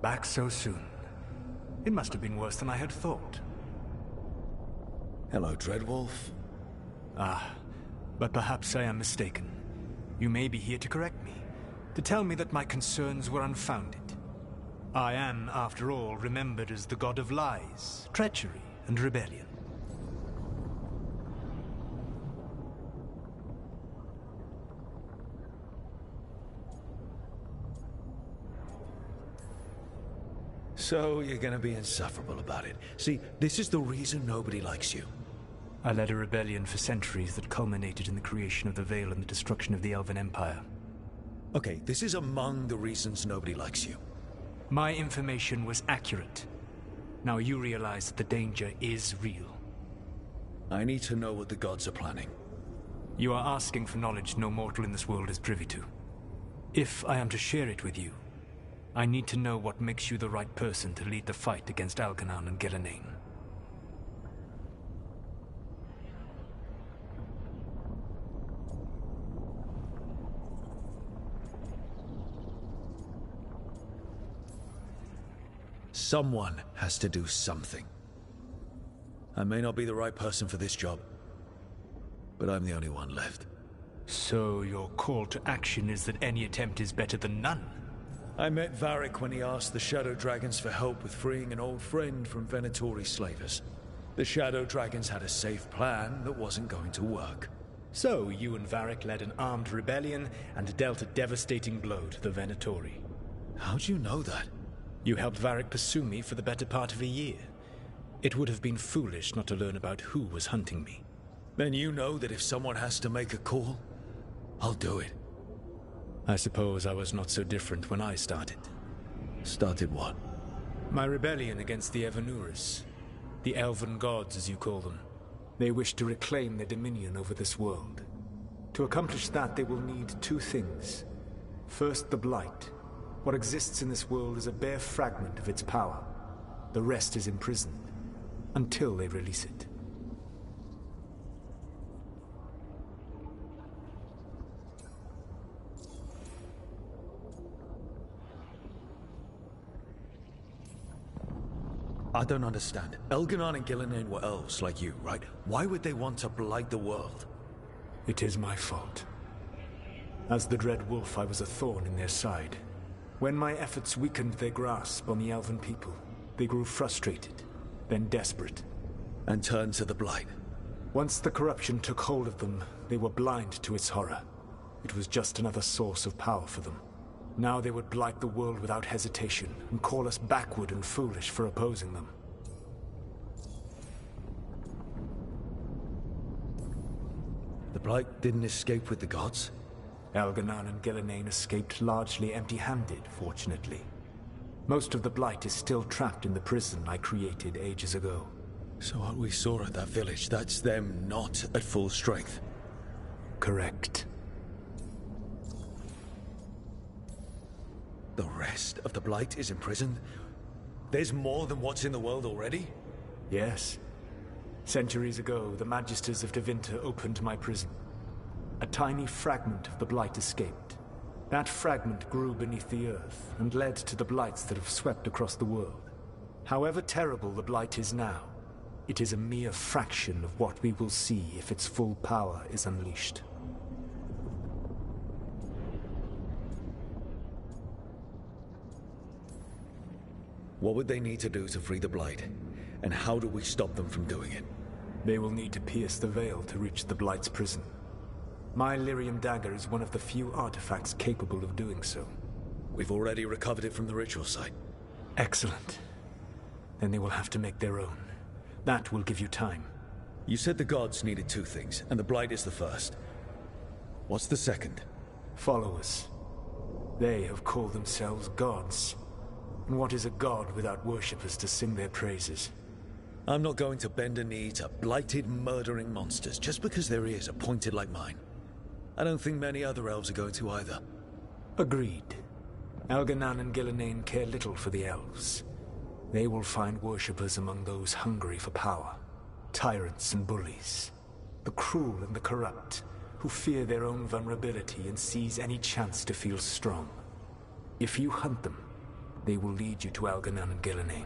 Back so soon. It must have been worse than I had thought. Hello, Dreadwolf. Ah, but perhaps I am mistaken. You may be here to correct me, to tell me that my concerns were unfounded. I am, after all, remembered as the god of lies, treachery, and rebellion. So you're gonna be insufferable about it. See, this is the reason nobody likes you. I led a rebellion for centuries that culminated in the creation of the Veil and the destruction of the Elven Empire. Okay, this is among the reasons nobody likes you. My information was accurate. Now you realize that the danger is real. I need to know what the gods are planning. You are asking for knowledge no mortal in this world is privy to. If I am to share it with you, I need to know what makes you the right person to lead the fight against Elganon and Gillenane. Someone has to do something. I may not be the right person for this job, but I'm the only one left. So your call to action is that any attempt is better than none? I met Varric when he asked the Shadow Dragons for help with freeing an old friend from Venatori slavers. The Shadow Dragons had a safe plan that wasn't going to work. So you and Varric led an armed rebellion and dealt a devastating blow to the Venatori. How'd you know that? You helped Varric pursue me for the better part of a year. It would have been foolish not to learn about who was hunting me. Then you know that if someone has to make a call, I'll do it. I suppose I was not so different when I started. Started what? My rebellion against the Evanuris. The Elven Gods, as you call them. They wish to reclaim their dominion over this world. To accomplish that, they will need two things. First, the Blight. What exists in this world is a bare fragment of its power. The rest is imprisoned, until they release it. I don't understand. Elganon and Gillenane were elves like you, right? Why would they want to blight the world? It is my fault. As the Dread Wolf, I was a thorn in their side. When my efforts weakened their grasp on the Elven people, they grew frustrated, then desperate. And turned to the Blight. Once the corruption took hold of them, they were blind to its horror. It was just another source of power for them. Now they would blight the world without hesitation, and call us backward and foolish for opposing them. The Blight didn't escape with the gods? Elganon and Gillenane escaped largely empty-handed, fortunately. Most of the Blight is still trapped in the prison I created ages ago. So what we saw at that village, that's them not at full strength? Correct. The rest of the Blight is imprisoned? There's more than what's in the world already? Yes. Centuries ago, the Magisters of Tevinter opened my prison. A tiny fragment of the Blight escaped. That fragment grew beneath the earth and led to the Blights that have swept across the world. However terrible the Blight is now, it is a mere fraction of what we will see if its full power is unleashed. What would they need to do to free the Blight? And how do we stop them from doing it? They will need to pierce the veil to reach the Blight's prison. My Lyrium dagger is one of the few artifacts capable of doing so. We've already recovered it from the ritual site. Excellent. Then they will have to make their own. That will give you time. You said the gods needed two things, and the Blight is the first. What's the second? Followers. They have called themselves gods. And what is a god without worshippers to sing their praises? I'm not going to bend a knee to blighted, murdering monsters just because their ears are pointed like mine. I don't think many other elves are going to either. Agreed. Elganon and Gillenane care little for the elves. They will find worshippers among those hungry for power. Tyrants and bullies. The cruel and the corrupt, who fear their own vulnerability and seize any chance to feel strong. If you hunt them, they will lead you to Elganon and Gillenane.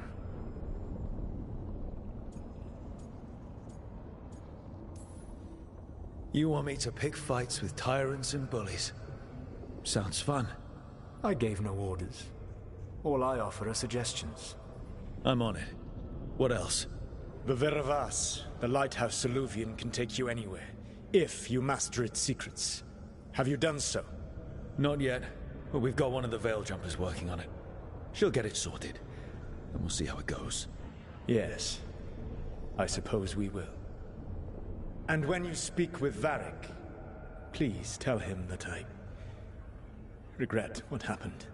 You want me to pick fights with tyrants and bullies? Sounds fun. I gave no orders. All I offer are suggestions. I'm on it. What else? The Veravas, the lighthouse Soluvian, can take you anywhere, if you master its secrets. Have you done so? Not yet, but we've got one of the Veil Jumpers working on it. She'll get it sorted, and we'll see how it goes. Yes, I suppose we will. And when you speak with Varric, please tell him that I regret what happened.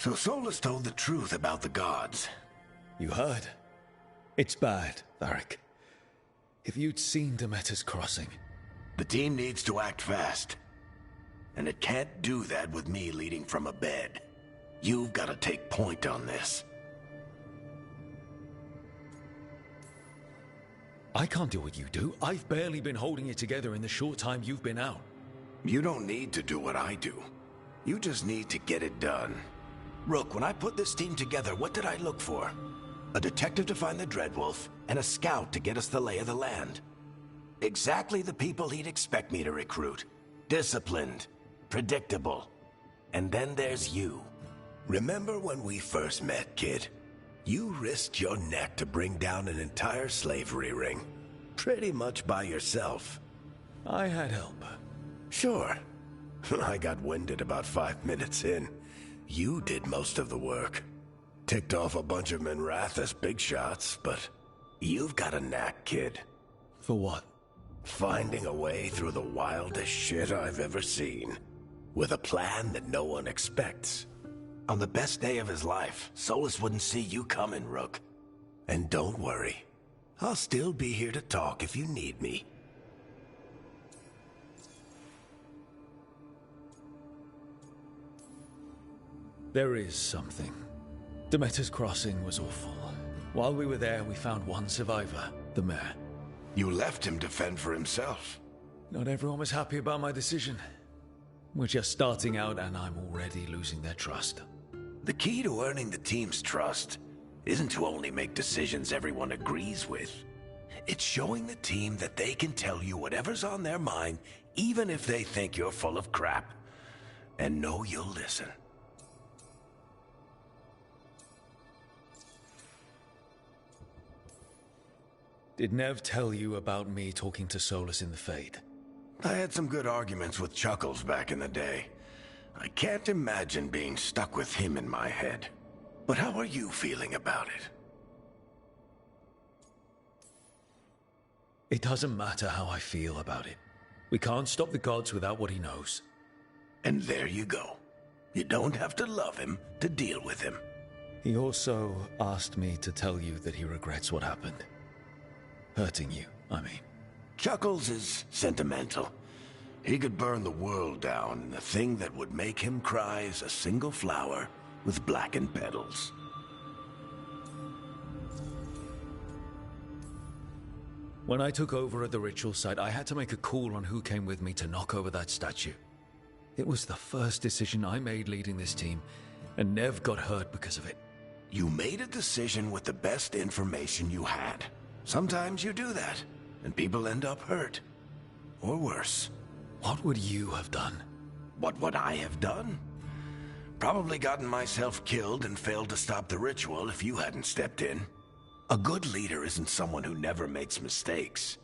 So Solus told the truth about the gods. You heard? It's bad, Varric. If you'd seen Demeter's crossing... The team needs to act fast. And it can't do that with me leading from a bed. You've got to take point on this. I can't do what you do. I've barely been holding it together in the short time you've been out. You don't need to do what I do. You just need to get it done. Rook, when I put this team together, what did I look for? A detective to find the Dreadwolf, and a scout to get us the lay of the land. Exactly the people he'd expect me to recruit. Disciplined, predictable. And then there's you. Remember when we first met, kid? You risked your neck to bring down an entire slavery ring. Pretty much by yourself. I had help. Sure. I got winded about 5 minutes in. You did most of the work. Ticked off a bunch of Minrathous big shots, but you've got a knack, kid. For what? Finding a way through the wildest shit I've ever seen. With a plan that no one expects. On the best day of his life, Solus wouldn't see you coming, Rook. And don't worry. I'll still be here to talk if you need me. There is something. Demeter's crossing was awful. While we were there, we found one survivor, the mayor. You left him to fend for himself. Not everyone was happy about my decision. We're just starting out and I'm already losing their trust. The key to earning the team's trust isn't to only make decisions everyone agrees with. It's showing the team that they can tell you whatever's on their mind, even if they think you're full of crap. And know you'll listen. Did Nev tell you about me talking to Solus in the Fade? I had some good arguments with Chuckles back in the day. I can't imagine being stuck with him in my head. But how are you feeling about it? It doesn't matter how I feel about it. We can't stop the gods without what he knows. And there you go. You don't have to love him to deal with him. He also asked me to tell you that he regrets what happened. Hurting you, I mean. Chuckles is sentimental. He could burn the world down, and the thing that would make him cry is a single flower with blackened petals. When I took over at the ritual site, I had to make a call on who came with me to knock over that statue. It was the first decision I made leading this team, and Nev got hurt because of it. You made a decision with the best information you had. Sometimes you do that, and people end up hurt. Or worse. What would you have done? What would I have done? Probably gotten myself killed and failed to stop the ritual if you hadn't stepped in. A good leader isn't someone who never makes mistakes.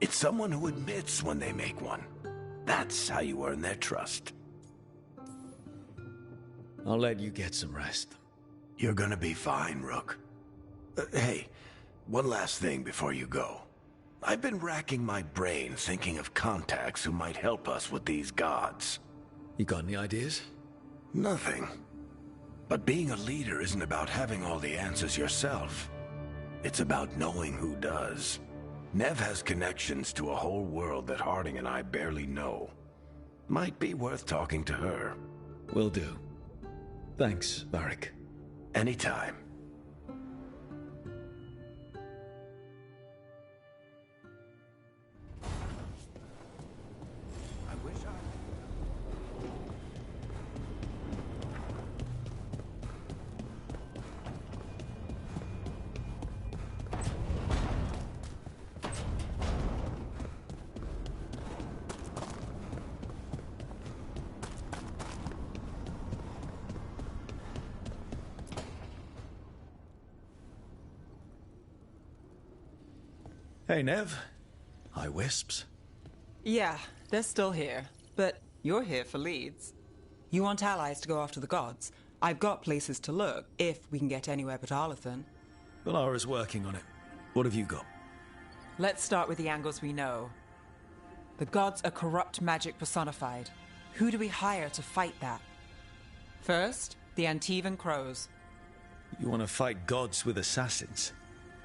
It's someone who admits when they make one. That's how you earn their trust. I'll let you get some rest. You're gonna be fine, Rook. Hey, one last thing before you go. I've been racking my brain thinking of contacts who might help us with these gods. You got any ideas? Nothing. But being a leader isn't about having all the answers yourself. It's about knowing who does. Nev has connections to a whole world that Harding and I barely know. Might be worth talking to her. Will do. Thanks, Varric. Anytime. Hey, Nev. Hi, Wisps. Yeah, they're still here. But you're here for leads. You want allies to go after the gods? I've got places to look, if we can get anywhere but Arlathan. Valara's working on it. What have you got? Let's start with the angles we know. The gods are corrupt magic personified. Who do we hire to fight that? First, The Antivan Crows. You want to fight gods with assassins?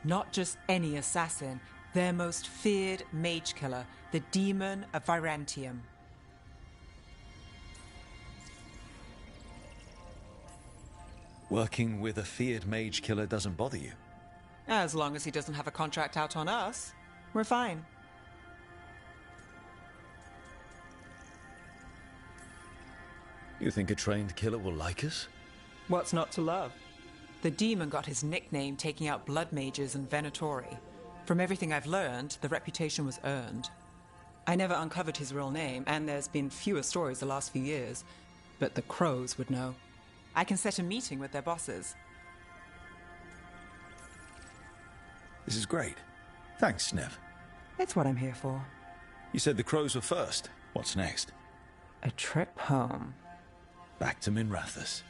Not just any assassin, their most feared mage killer, the Demon of Virantium. Working with a feared mage killer doesn't bother you? As long as he doesn't have a contract out on us, we're fine. You think a trained killer will like us? What's not to love? The demon got his nickname taking out blood mages and Venatori. From everything I've learned, the reputation was earned. I never uncovered his real name, and there's been fewer stories the last few years, but the Crows would know. I can set a meeting with their bosses. This is great. Thanks, Snev. It's what I'm here for. You said the Crows were first. What's next? A trip home. Back to Minrathous.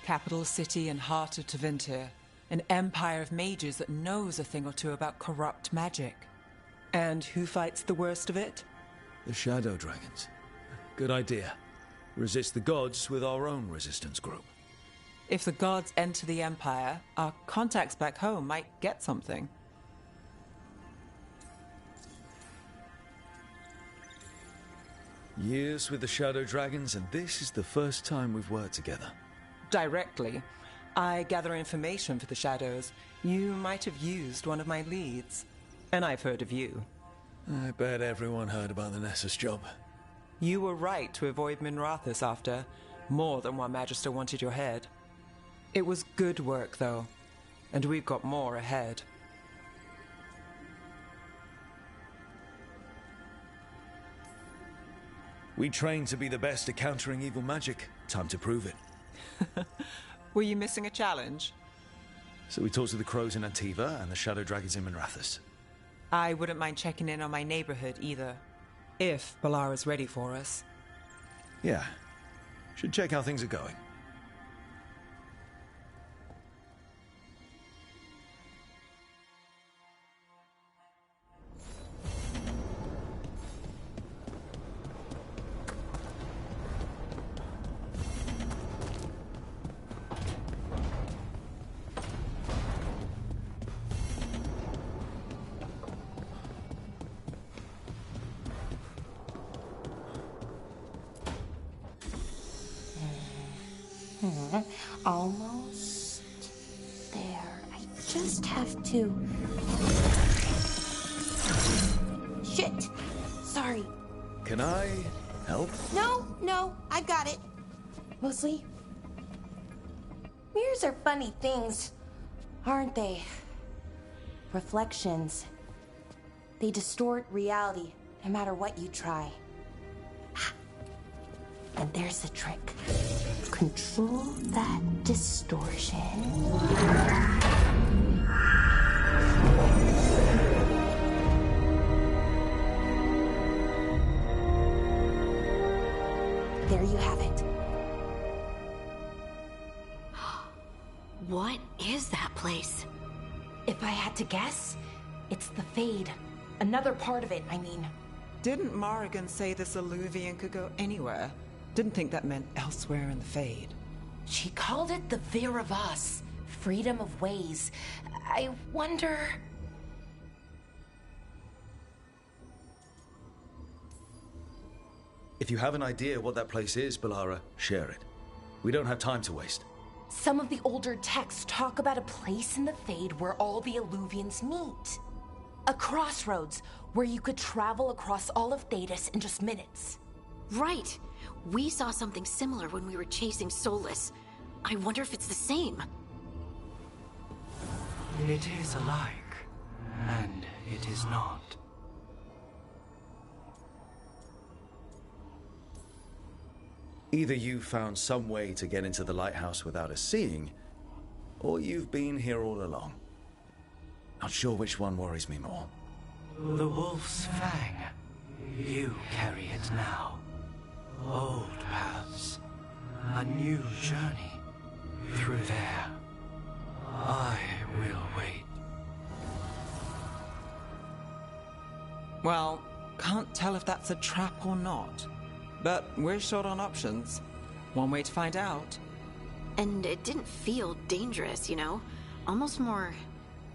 Capital city and heart of Tevinter. An empire of mages that knows a thing or two about corrupt magic. And who fights the worst of it? The Shadow Dragons. Good idea. Resist the gods with our own resistance group. If the gods enter the empire, our contacts back home might get something. Years with the Shadow Dragons, and this is the first time we've worked together. Directly. I gather information for the Shadows. You might have used one of my leads. And I've heard of you. I bet everyone heard about the Nessus job. You were right to avoid Minrathous after. More than one Magister wanted your head. It was good work, though. And we've got more ahead. We trained to be the best at countering evil magic. Time to prove it. Were you missing a challenge? So we talked to the Crows in Antiva and the Shadow Dragons in Minrathous. I wouldn't mind checking in on my neighborhood either. If Balara's ready for us. Yeah. Should check how things are going. Almost there. I just have to... Shit! Sorry. Can I help? No, I got it. Mostly, mirrors are funny things, aren't they? Reflections. They distort reality, no matter what you try. And there's the trick. Control that distortion. There you have it. What is that place? If I had to guess, it's the Fade. Another part of it, I mean. Didn't Morrigan say this Illuvian could go anywhere? Didn't think that meant elsewhere in the Fade. She called it the Vir of Us, freedom of ways. I wonder... If you have an idea what that place is, Balara, share it. We don't have time to waste. Some of the older texts talk about a place in the Fade where all the Illuvians meet. A crossroads where you could travel across all of Thedas in just minutes. Right. We saw something similar when we were chasing Solus. I wonder if it's the same. It is alike, and it is not. Either you found some way to get into the lighthouse without us seeing, or you've been here all along. Not sure which one worries me more. The Wolf's Fang. You carry it now. Old paths. A new journey. Through there. I will wait. Well, can't tell if that's a trap or not. But we're short on options. One way to find out. And it didn't feel dangerous, you know? Almost more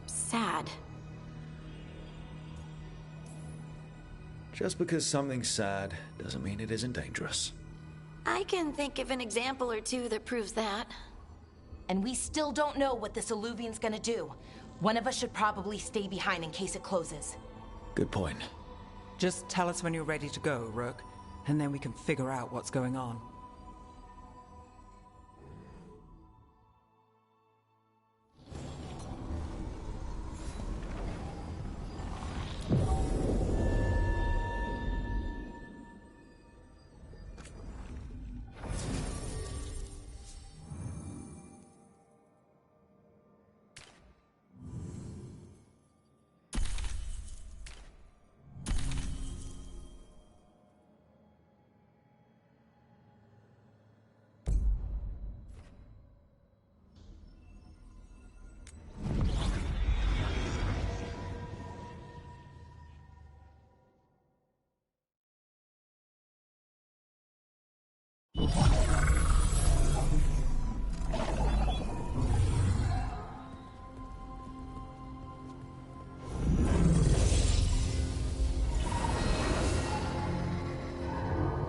sad. Just because something's sad doesn't mean it isn't dangerous. I can think of an example or two that proves that. And we still don't know what this Illuvian's gonna do. One of us should probably stay behind in case it closes. Good point. Just tell us when you're ready to go, Rook, and then we can figure out what's going on.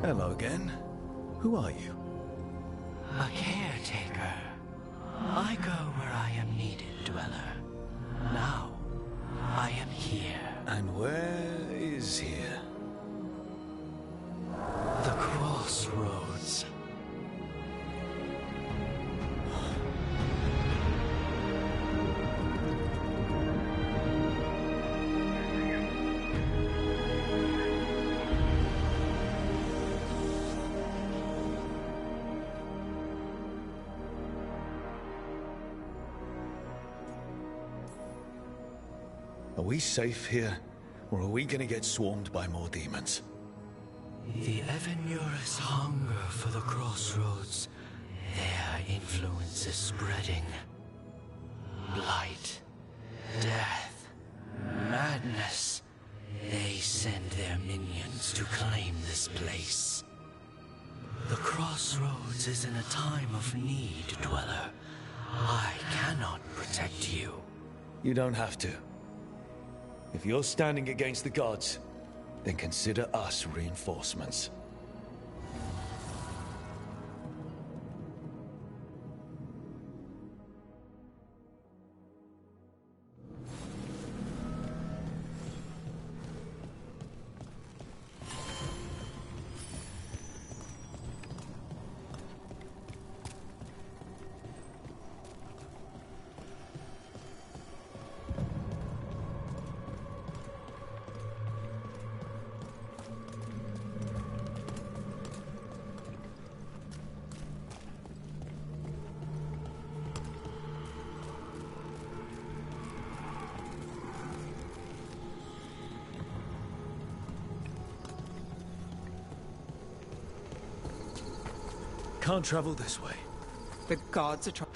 Hello again. Who are you? A caretaker. I go where I am needed, Dweller. Now, I am here. And where is here? The Crossroads. Are we safe here, or are we gonna get swarmed by more demons? The Evenurus hunger for the Crossroads. Their influence is spreading. Blight, death, madness. They send their minions to claim this place. The Crossroads is in a time of need, Dweller. I cannot protect you. You don't have to. If you're standing against the gods, then consider us reinforcements. Can't travel this way. The gods are trying.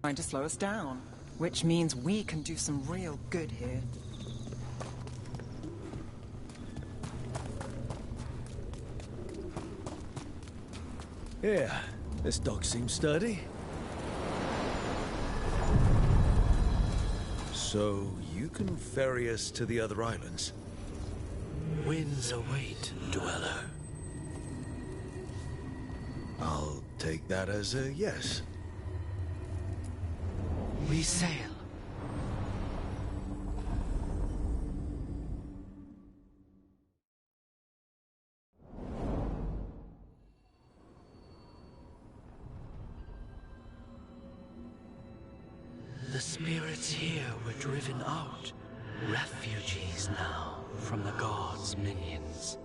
Trying to slow us down, which means we can do some real good here. Yeah, this dog seems sturdy. So, you can ferry us to the other islands? Winds await, Dweller. I'll take that as a yes. We sail. The spirits here were driven out, refugees now from the gods' minions.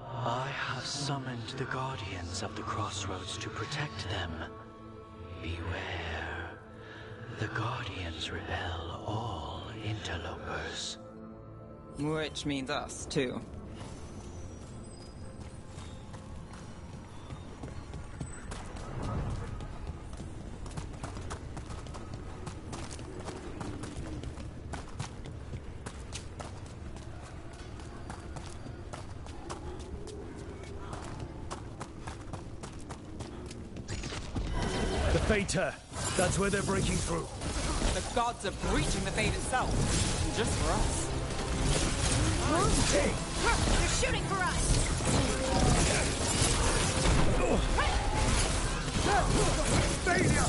I have summoned the guardians of the Crossroads to protect them. Beware. The guardians repel all interlopers. Which means us, too. Vater, that's where they're breaking through. The gods are breaching the Fade itself. And just for us. Hey! They're shooting for us! Failure!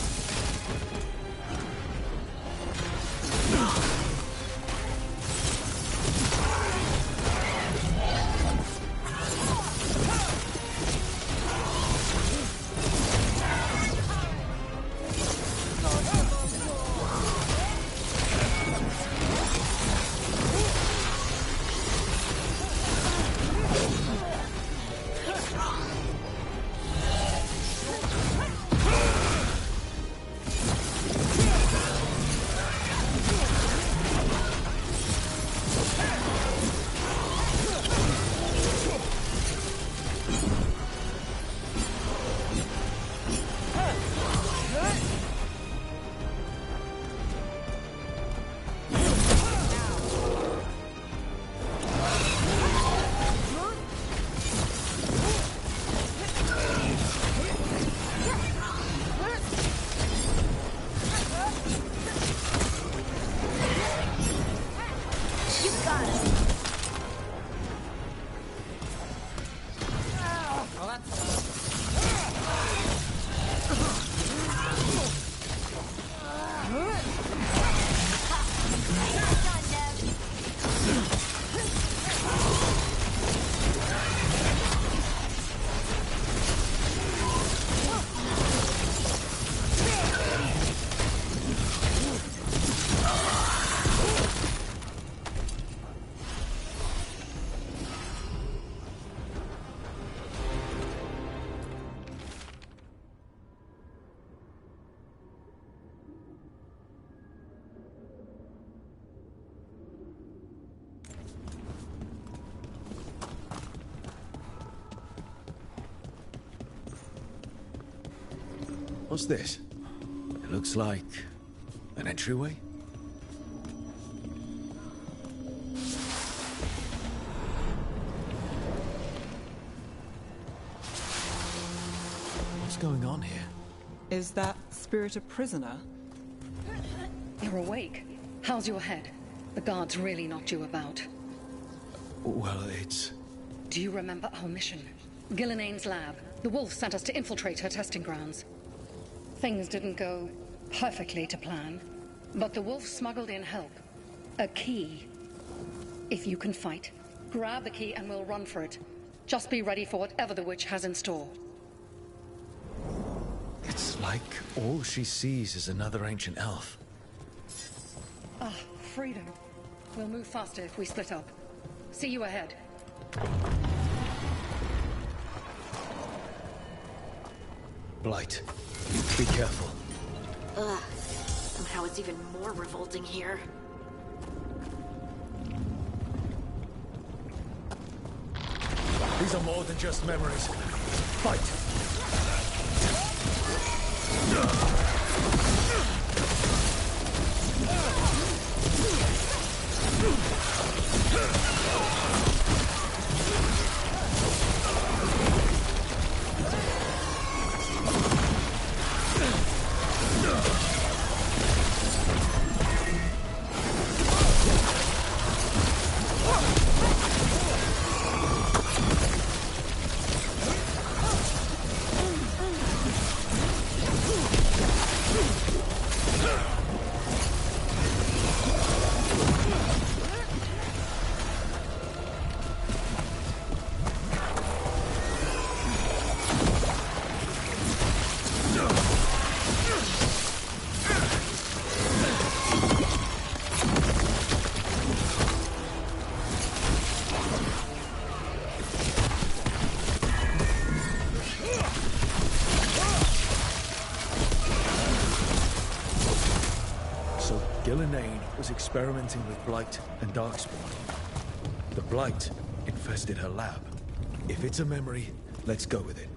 What's this? It looks like an entryway? What's going on here? Is that spirit a prisoner? You're awake. How's your head? The guards really knocked you about. Well, it's... Do you remember our mission? Gillenane's lab. The wolf sent us to infiltrate her testing grounds. Things didn't go perfectly to plan, but the wolf smuggled in help. A key. If you can fight, grab the key and we'll run for it. Just be ready for whatever the witch has in store. It's like all she sees is another ancient elf. Ah, freedom. We'll move faster if we split up. See you ahead. Blight, be careful. Ugh. Somehow it's even more revolting here. These are more than just memories. Fight! Gillenane was experimenting with Blight and Darkspawn. The Blight infested her lab. If it's a memory, let's go with it.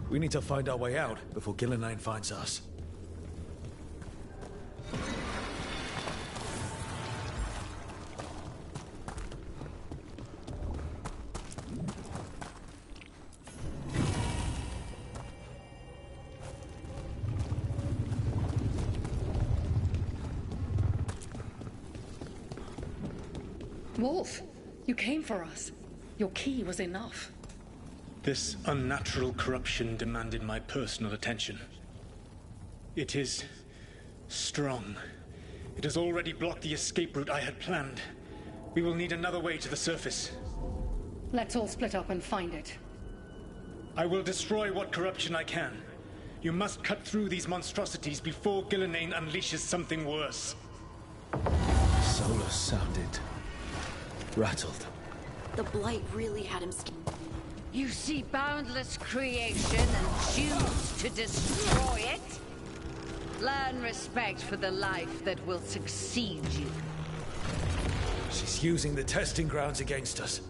We need to find our way out before Gillenane finds us. Wolf, you came for us. Your key was enough. This unnatural corruption demanded my personal attention. It is strong. It has already blocked the escape route I had planned. We will need another way to the surface. Let's all split up and find it. I will destroy what corruption I can. You must cut through these monstrosities before Gillenane unleashes something worse. Solus sounded rattled. The Blight really had him You see boundless creation and choose to destroy it? Learn respect for the life that will succeed you. She's using the testing grounds against us.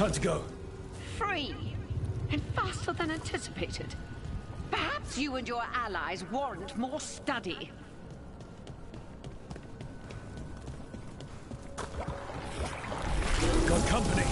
Time to go. Free! And faster than anticipated. Perhaps you and your allies warrant more study. Got company.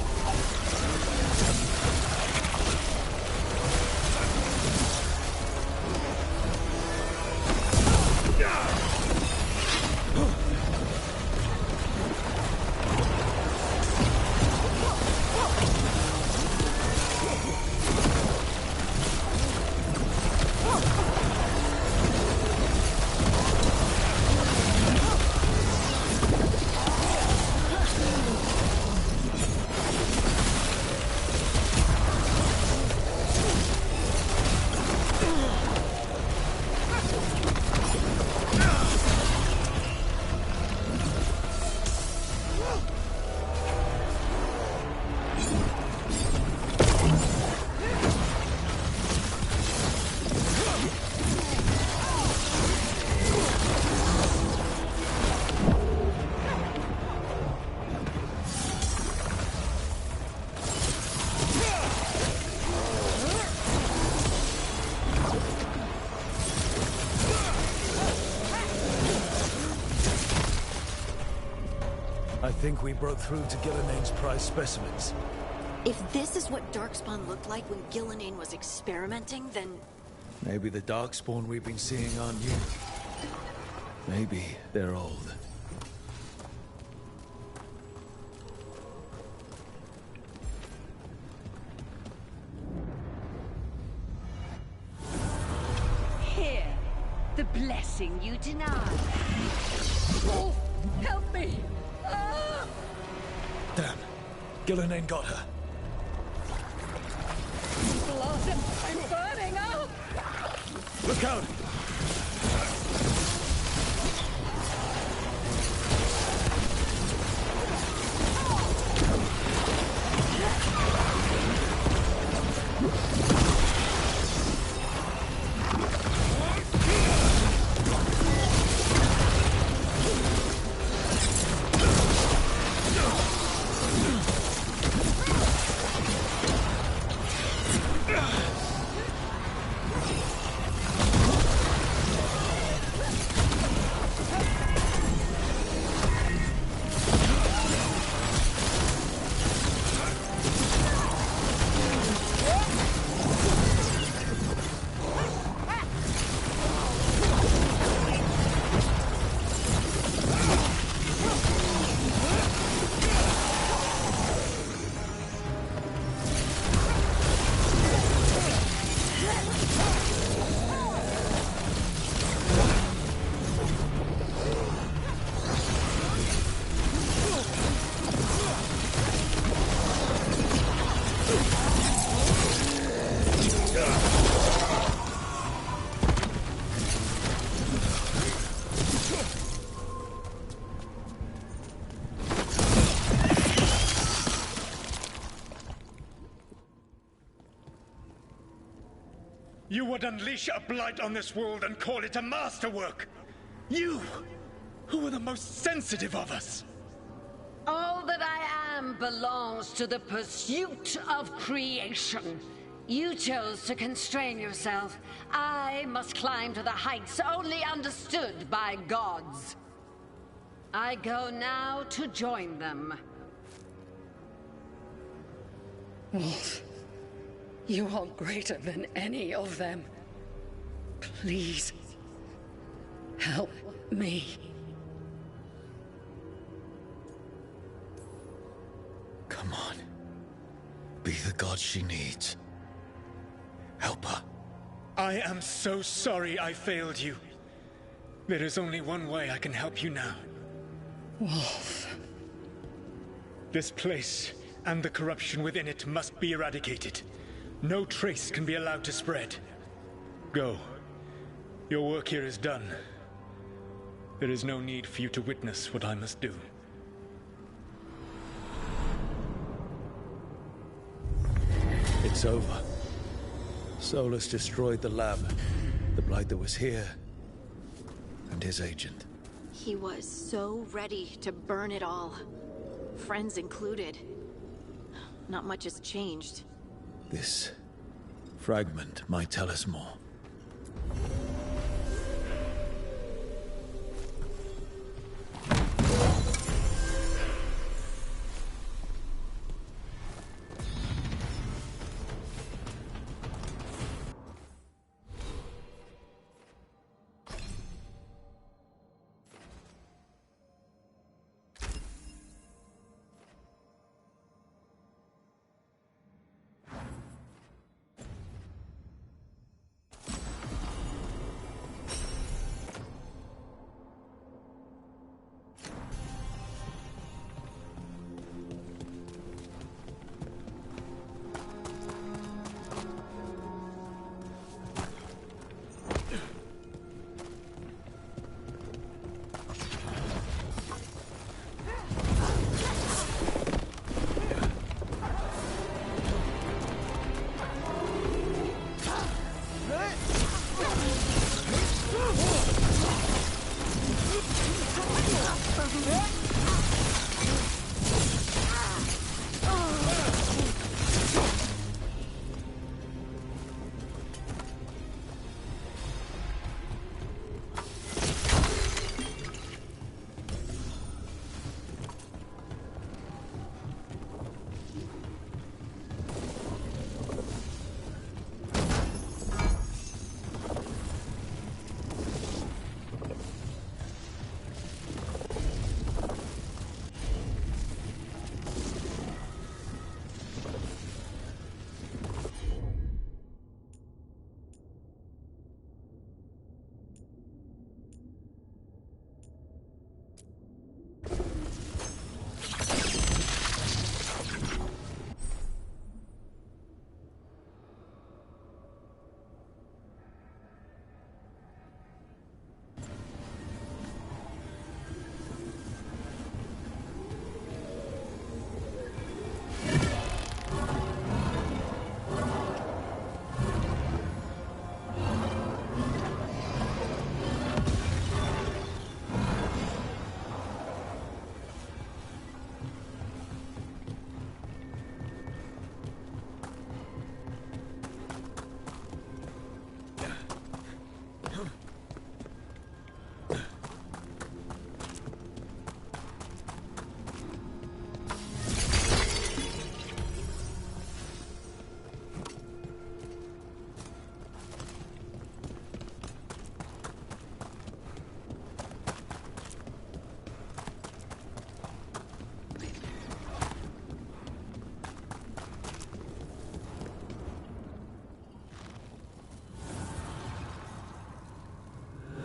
I think we broke through to Gillenane's prized specimens. If this is what Darkspawn looked like when Gillenane was experimenting, then... Maybe the Darkspawn we've been seeing aren't new. Maybe they're old. Here, the blessing you denied. Wolf, help me! Ah! Damn. Gillenane got her. Blood! I'm burning up! Look out! You would unleash a blight on this world and call it a masterwork! You, who are the most sensitive of us! All that I am belongs to the pursuit of creation. You chose to constrain yourself. I must climb to the heights only understood by gods. I go now to join them. Wolf, you are greater than any of them. Please, help me. Come on. Be the god she needs. Help her. I am so sorry I failed you. There is only one way I can help you now. Wolf. This place and the corruption within it must be eradicated. No trace can be allowed to spread. Go. Your work here is done. There is no need for you to witness what I must do. It's over. Solus destroyed the lab, the Blight that was here, and his agent. He was so ready to burn it all. Friends included. Not much has changed. This fragment might tell us more.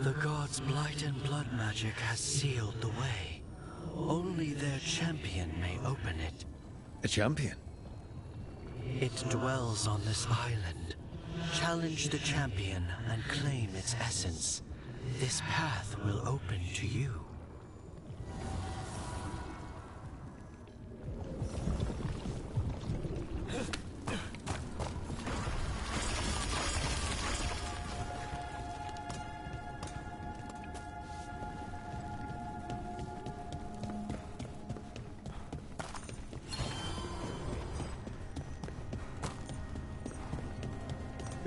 The gods' blight and blood magic has sealed the way. Only their champion may open it. A champion? It dwells on this island. Challenge the champion and claim its essence. This path will open to you.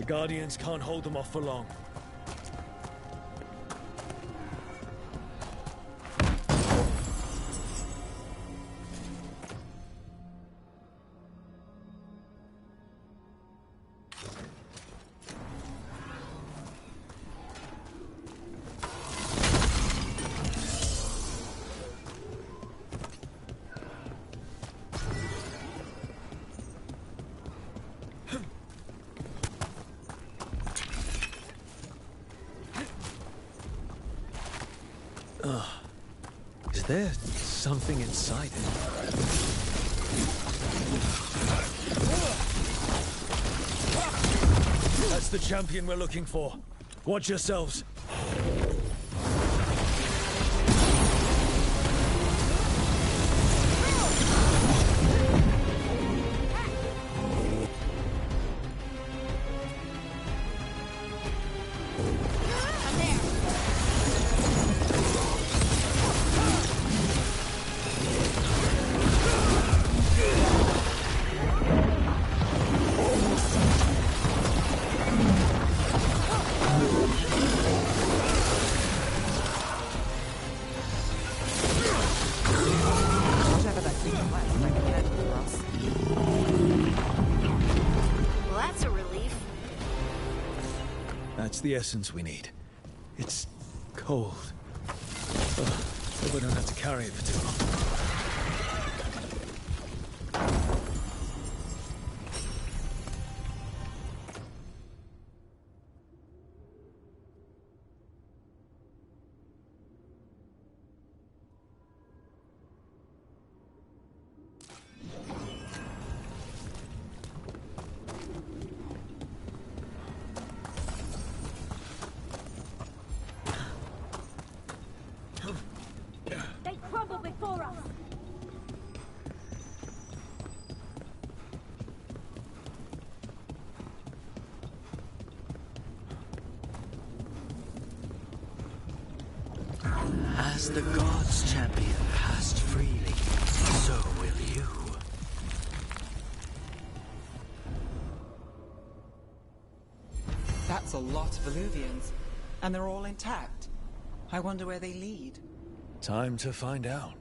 Guardians can't hold them off for long. Is there something inside it? That's the champion we're looking for. Watch yourselves. That's the essence we need. It's cold. Hope I don't have to carry it for too long. They crumble before us! As the gods' champion passed freely, so will you. That's a lot of Illuvians, and they're all intact. I wonder where they lead. Time to find out.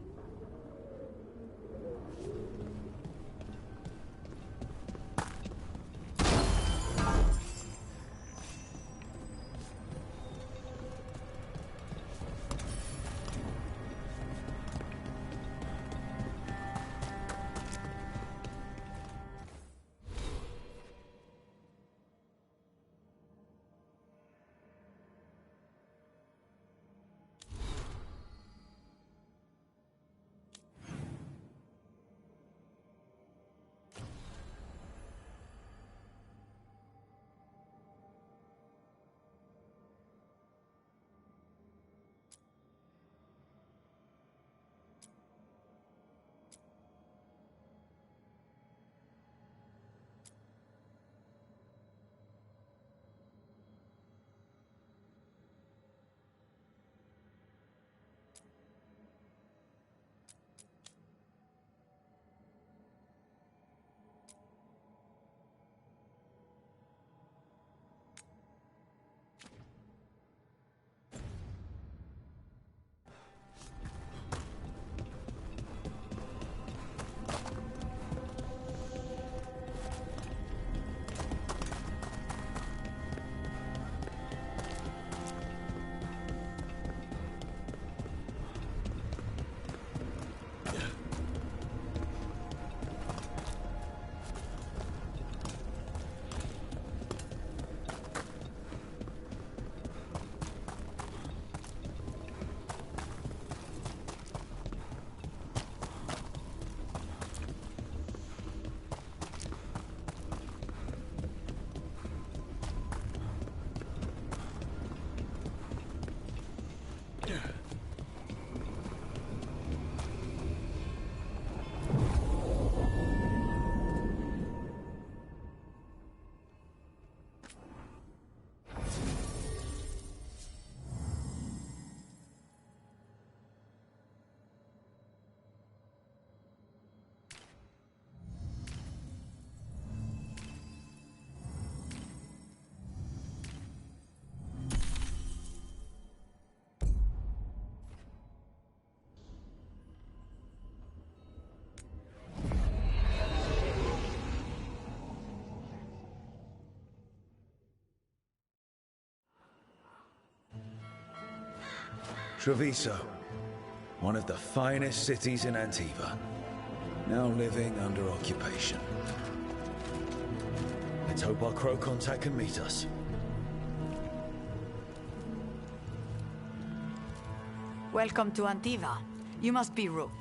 Treviso, one of the finest cities in Antiva, now living under occupation. Let's hope our crow contact can meet us. Welcome to Antiva. You must be Rook.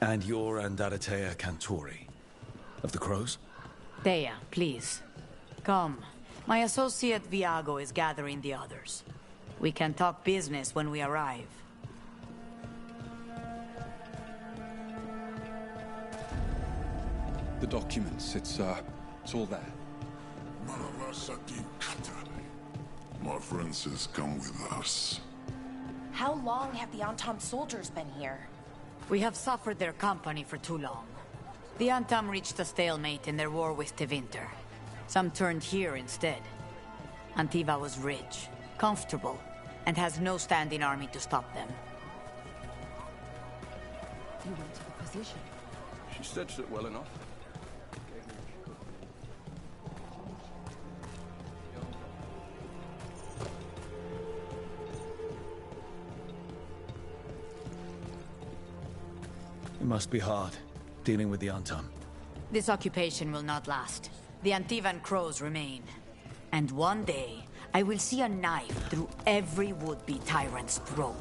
And you're Andaratea Cantori, of the Crows? Thea, please. Come. My associate Viago is gathering the others. We can talk business when we arrive. The documents, it's all there. My friend says come with us. How long have the Antam soldiers been here? We have suffered their company for too long. The Antam reached a stalemate in their war with Tevinter. Some turned here instead. Antiva was rich, comfortable, and has no standing army to stop them. You went to the position. She stitched it well enough. It must be hard, dealing with the Antam. This occupation will not last. The Antivan crows remain. And one day, I will see a knife through every would-be tyrant's throat.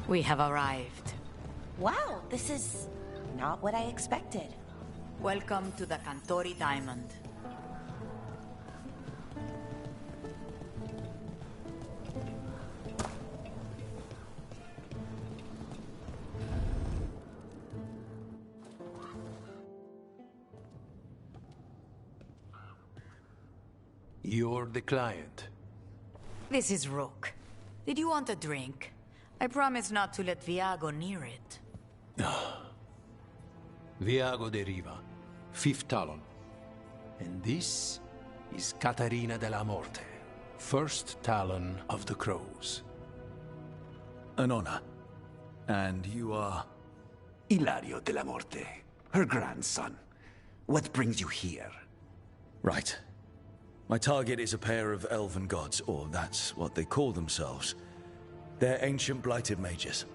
We have arrived. Wow, this is not what I expected. Welcome to the Cantori Diamond. You're the client. This is Rook. Did you want a drink? I promise not to let Viago near it. Viago de Riva, 5th Talon. And this is Catarina della Morte, 1st Talon of the Crows. An honor. And you are? Ilario della Morte, her grandson. What brings you here? Right. My target is a pair of elven gods, or that's what they call themselves. They're ancient blighted mages.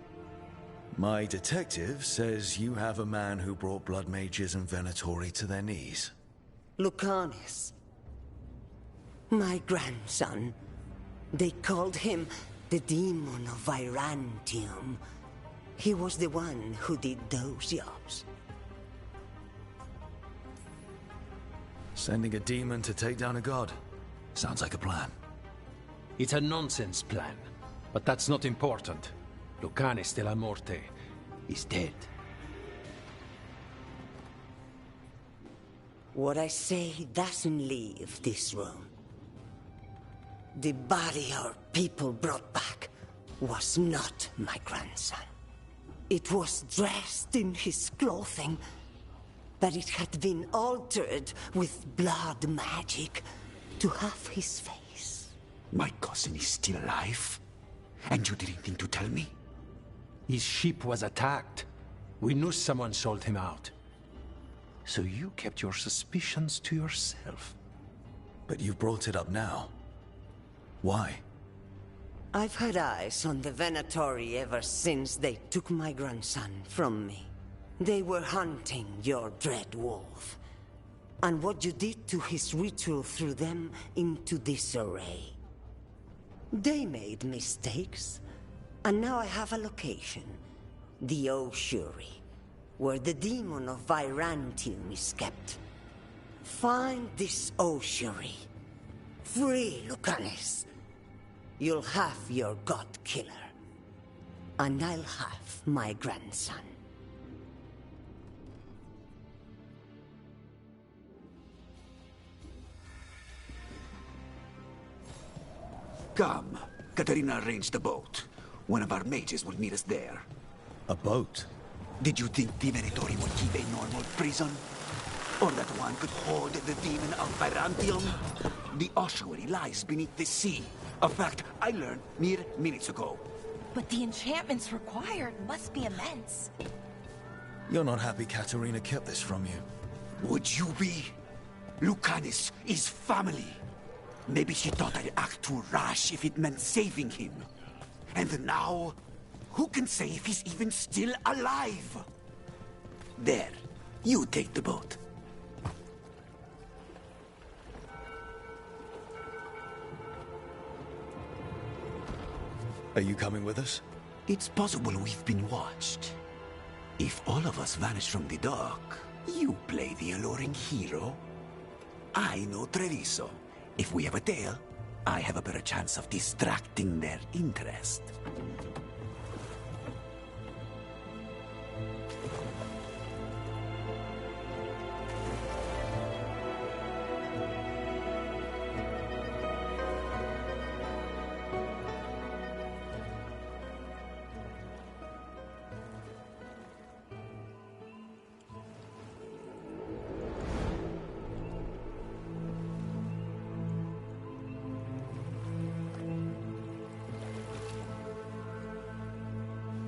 My detective says you have a man who brought blood mages and Venatori to their knees. Lucanus. My grandson. They called him the Demon of Virantium. He was the one who did those jobs. Sending a demon to take down a god. Sounds like a plan. It's a nonsense plan, but that's not important. Lucanus della Morte is dead. What I say doesn't leave this room. The body our people brought back was not my grandson. It was dressed in his clothing, but it had been altered with blood magic to have his face. My cousin is still alive? And you didn't think to tell me? His ship was attacked. We knew someone sold him out. So you kept your suspicions to yourself. But you've brought it up now. Why? I've had eyes on the Venatori ever since they took my grandson from me. They were hunting your dread wolf. And what you did to his ritual threw them into disarray. They made mistakes, and now I have a location. The Ossuary, where the demon of Virantium is kept. Find this Ossuary. Free Lucanus. You'll have your god killer. And I'll have my grandson. Come. Katarina arranged a boat. One of our mages will meet us there. A boat? Did you think the Venatori would keep a normal prison? Or that one could hold the demon of Byzantium? The ossuary lies beneath the sea. A fact I learned mere minutes ago. But the enchantments required must be immense. You're not happy Katerina kept this from you. Would you be? Lucanus is family. Maybe she thought I'd act too rash if it meant saving him. And now, who can say if he's even still alive? There, you take the boat. Are you coming with us? It's possible we've been watched. If all of us vanish from the dock, you play the alluring hero. I know Treviso. If we have a tail, I have a better chance of distracting their interest.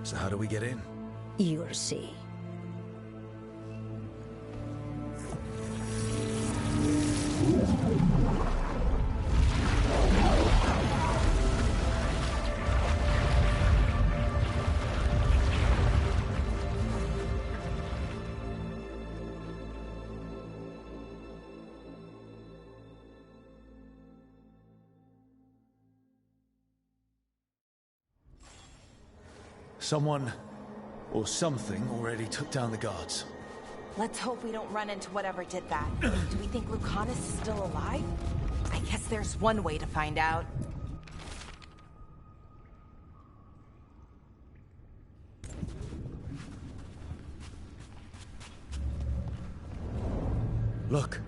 So how do we get in? You'll see. Someone or something already took down the guards. Let's hope we don't run into whatever did that. Do we think Lucanus is still alive? I guess there's one way to find out. Look.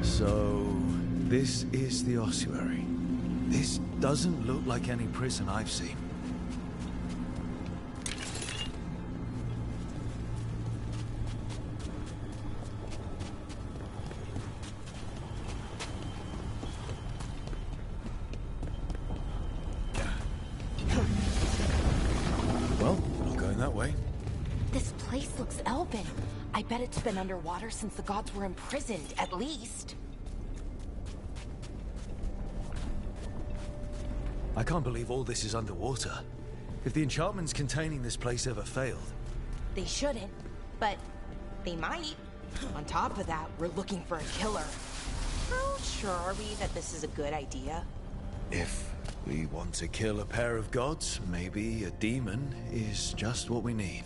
So, this is the ossuary. This doesn't look like any prison I've seen. Well, not going that way. This place looks elven. I bet it's been underwater since the gods were imprisoned, at least. I can't believe all this is underwater. If the enchantments containing this place ever failed... They shouldn't, but they might. On top of that, we're looking for a killer. How sure are we that this is a good idea? If we want to kill a pair of gods, maybe a demon is just what we need.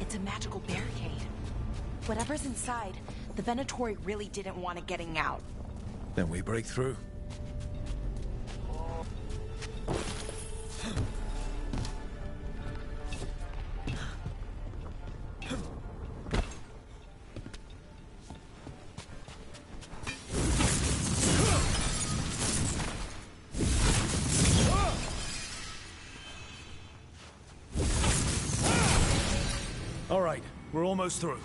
It's a magical barricade. Whatever's inside, the Venatori really didn't want it getting out. Then we break through. All right, we're almost through.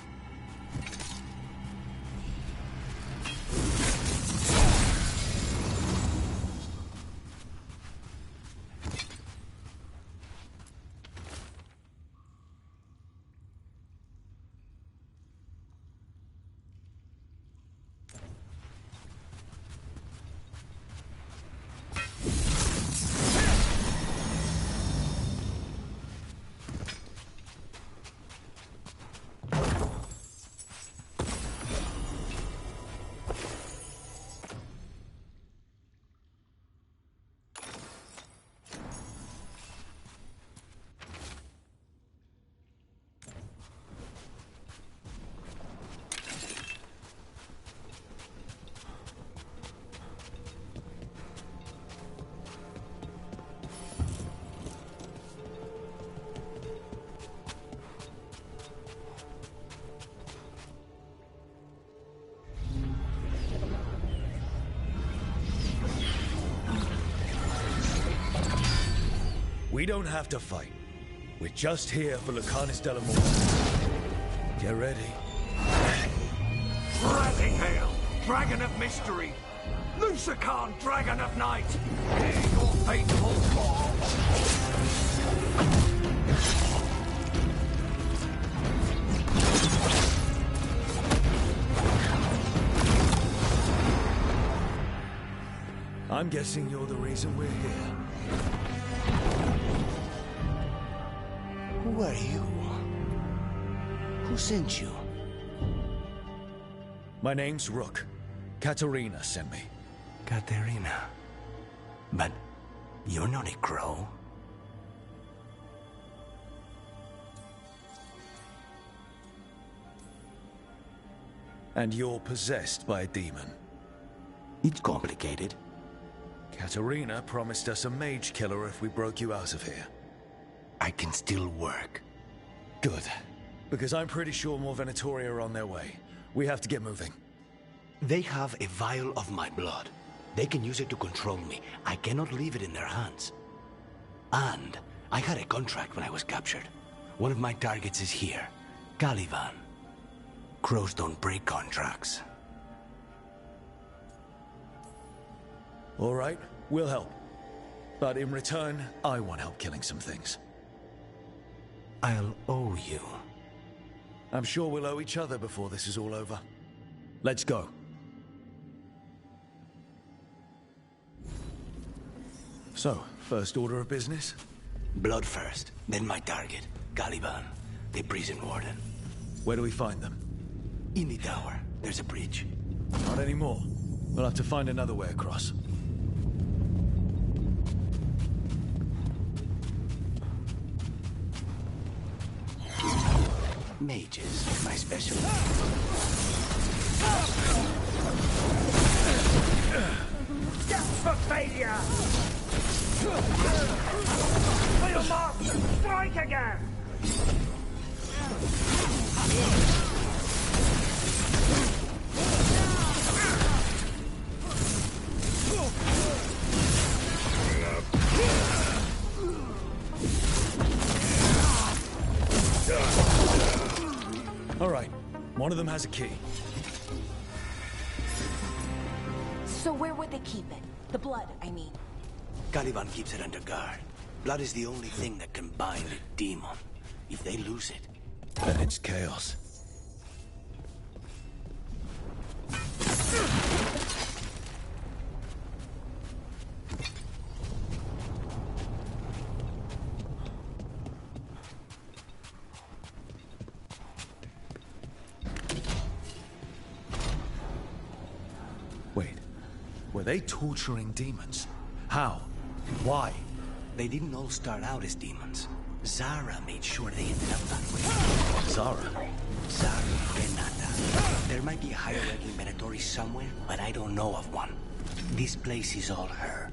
We don't have to fight. We're just here for Lucanus Delamorte. Get ready. Rising Hail, Dragon of Mystery! Lucican, Dragon of Night! Hear your faithful call! I'm guessing you're the reason we're here. Who are you? Who sent you? My name's Rook. Katerina sent me. Katerina. But you're not a crow. And you're possessed by a demon. It's complicated. Katerina promised us a mage killer if we broke you out of here. I can still work. Good. Because I'm pretty sure more Venatori are on their way. We have to get moving. They have a vial of my blood. They can use it to control me. I cannot leave it in their hands. And I had a contract when I was captured. One of my targets is here. Caliban. Crows don't break contracts. All right, we'll help. But in return, I want help killing some things. I'll owe you. I'm sure we'll owe each other before this is all over. Let's go. So, first order of business? Blood first, then my target, Caliban, the prison warden. Where do we find them? In the tower. There's a bridge. Not anymore. We'll have to find another way across. Mages, my specialty. Death for failure! Feel mark! Strike again! All right, one of them has a key. So where would they keep it? The blood, I mean. Caliban keeps it under guard. Blood is the only thing that can bind a demon. If they lose it... Then it's chaos. Wait, were they torturing demons? How? Why? They didn't all start out as demons. Zara made sure they ended up that way. Zara? Zara Renata. There might be a higher-ranking Venatori somewhere, but I don't know of one. This place is all her.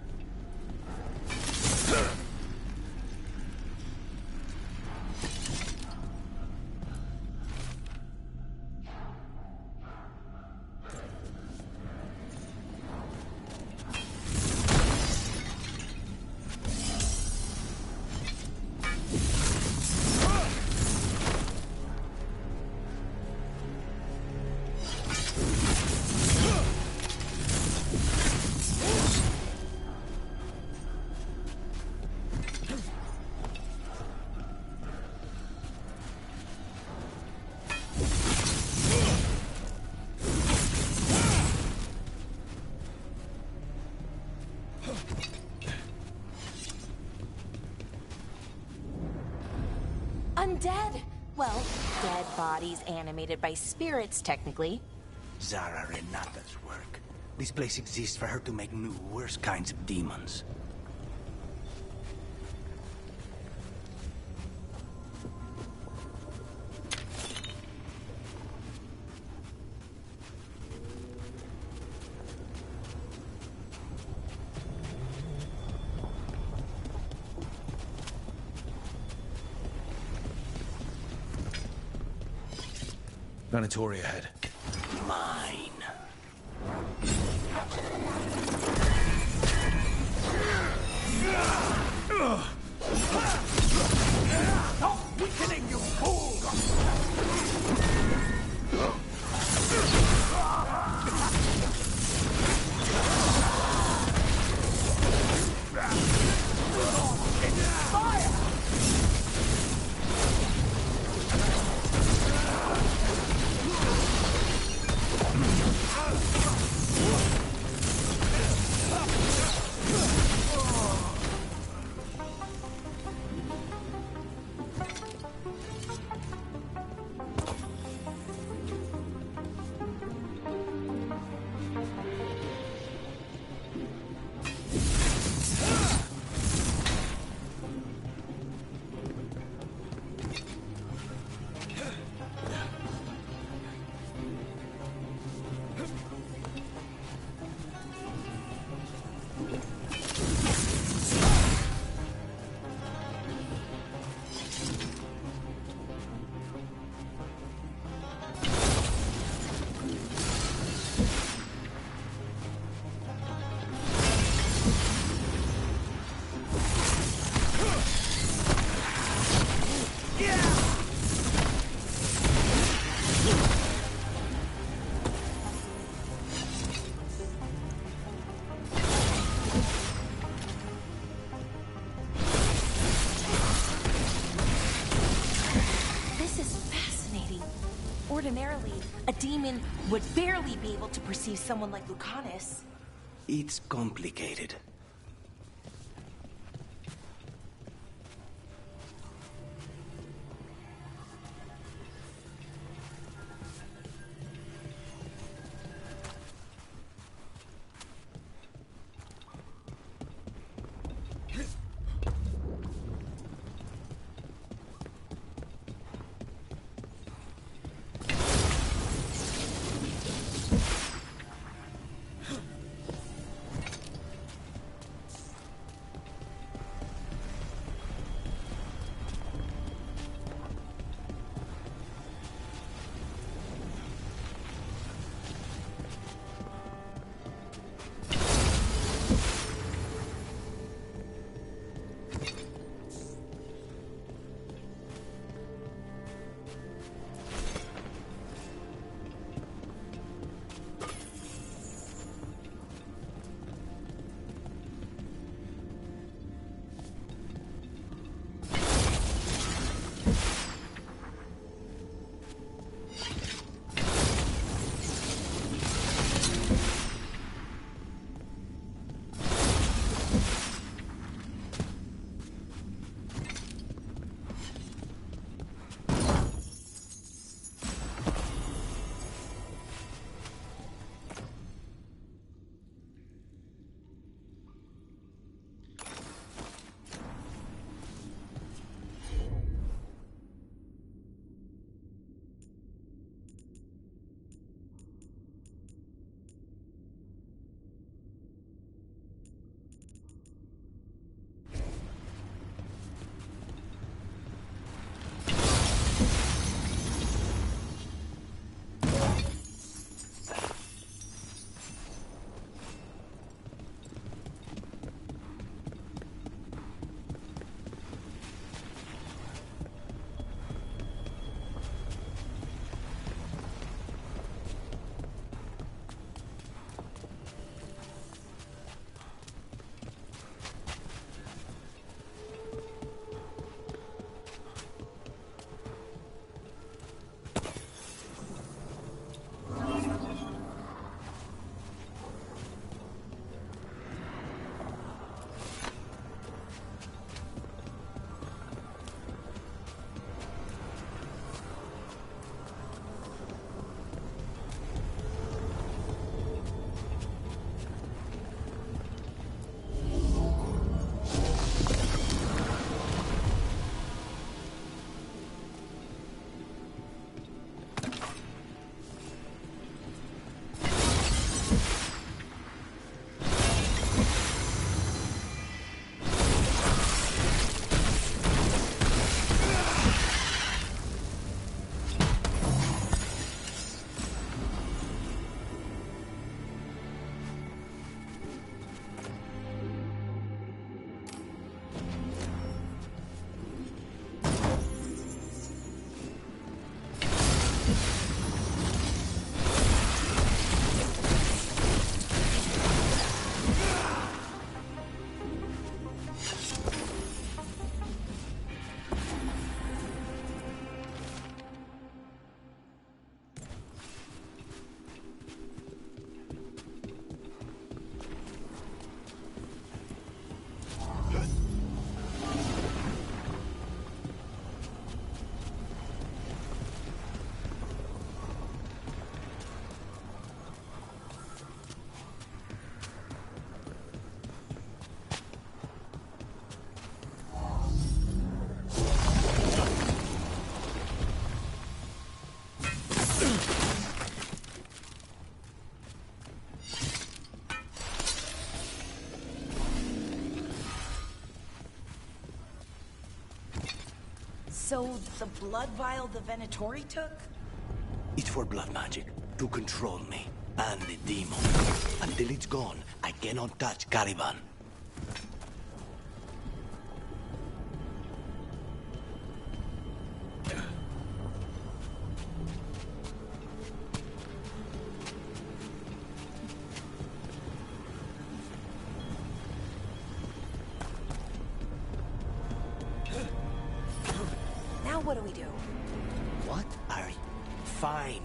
Undead! Well, dead bodies animated by spirits, technically. Zara Renata's work. This place exists for her to make new, worse kinds of demons. Venatori ahead. Mine. Ordinarily, a demon would barely be able to perceive someone like Lucanus. It's complicated. So, the blood vial the Venatori took? It's for blood magic, to control me, and the demon. Until it's gone, I cannot touch Caliban. Now what do we do? What are fine.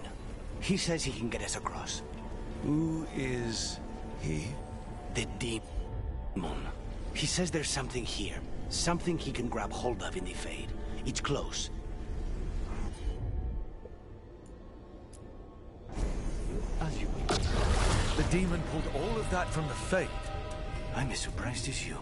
He says he can get us across. Who is he? The demon. He says there's something here. Something he can grab hold of in the Fade. It's close. As you will. The demon pulled all of that from the Fade. I'm as surprised as you.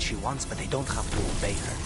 She wants, but they don't have to obey her.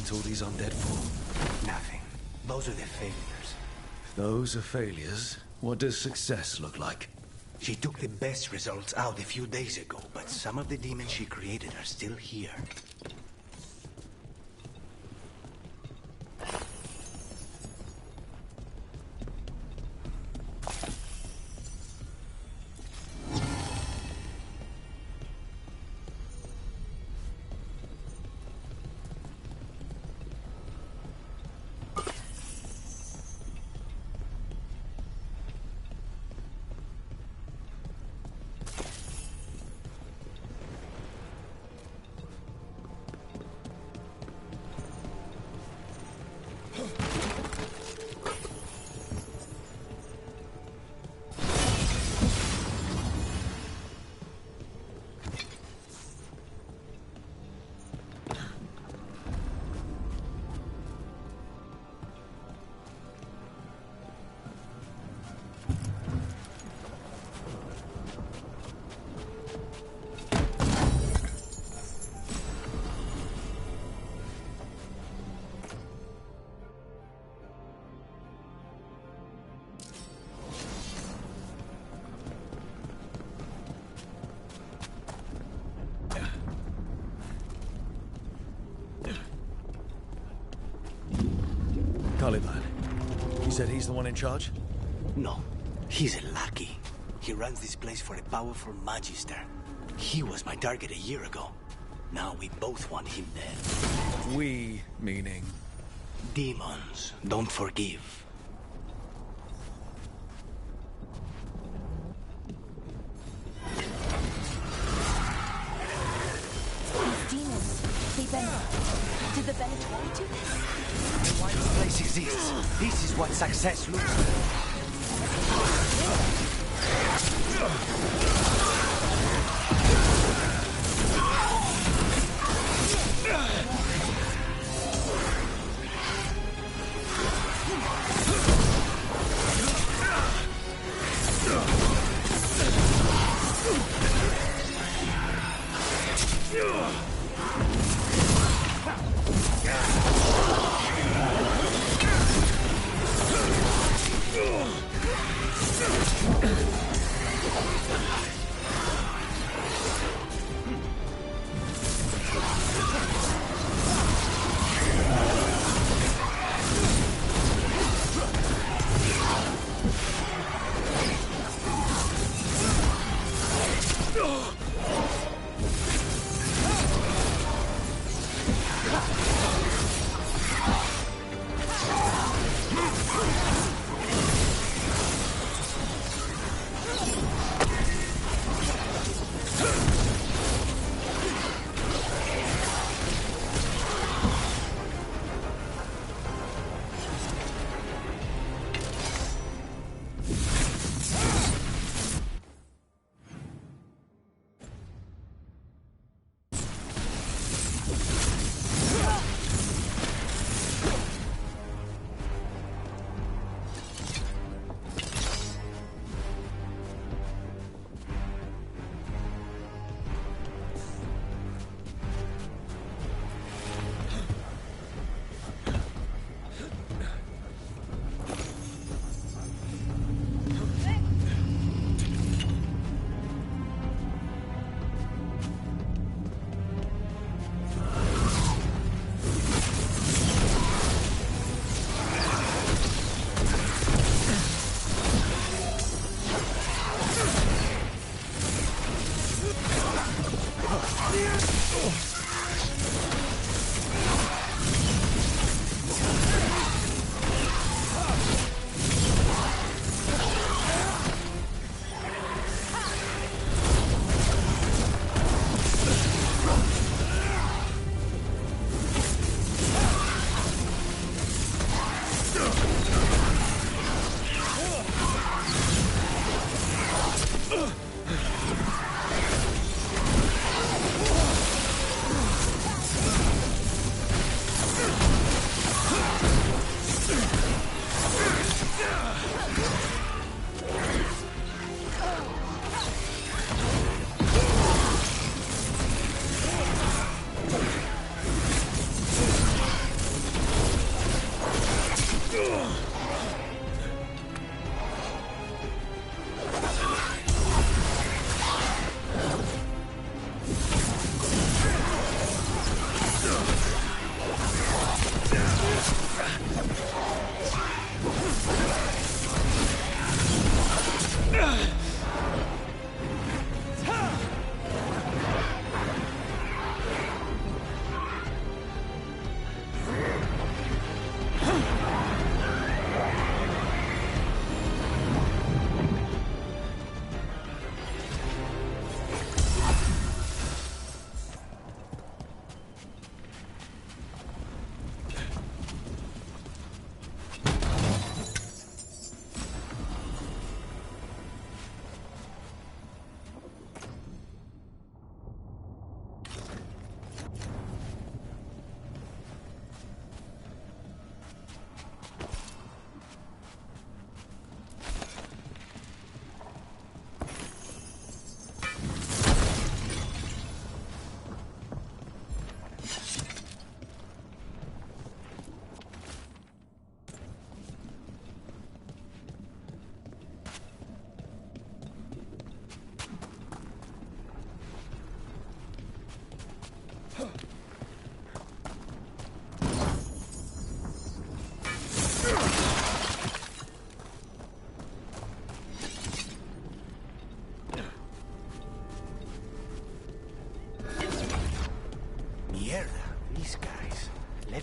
All these undead for? Nothing. Those are the failures. If those are failures, what does success look like? She took the best results out a few days ago, but some of the demons she created are still here. Caliban. You said he's the one in charge? No. He's a lackey. He runs this place for a powerful magister. He was my target a year ago. Now we both want him dead. We, meaning? Demons don't forgive. These demons, did the Venatori do this? Why this place exists. This is what success looks like.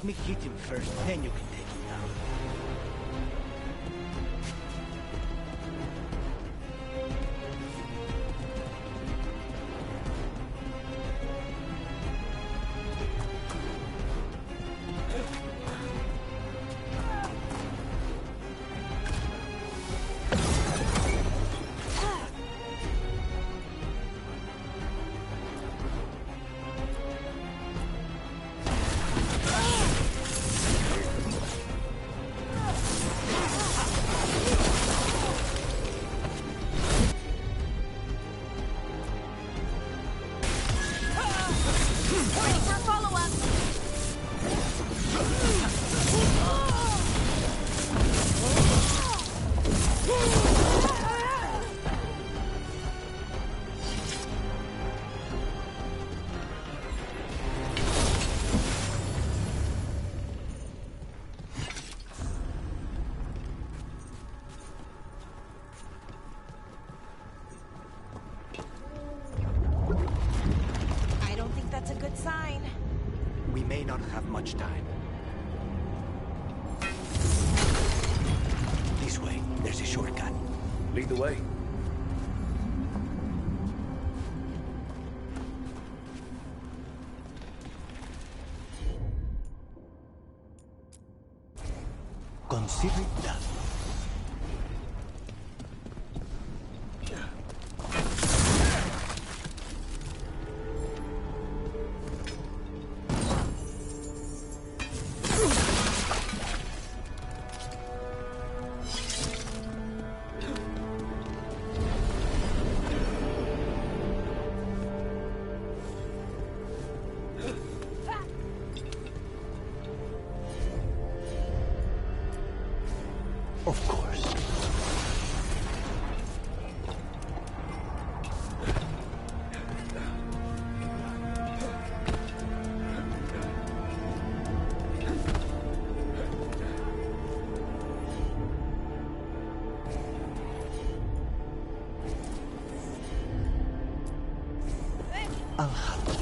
Let me hit him first, then you can take him down. Much time. This way, there's a shortcut. Lead the way. Consider it done. Of course. I'll help you.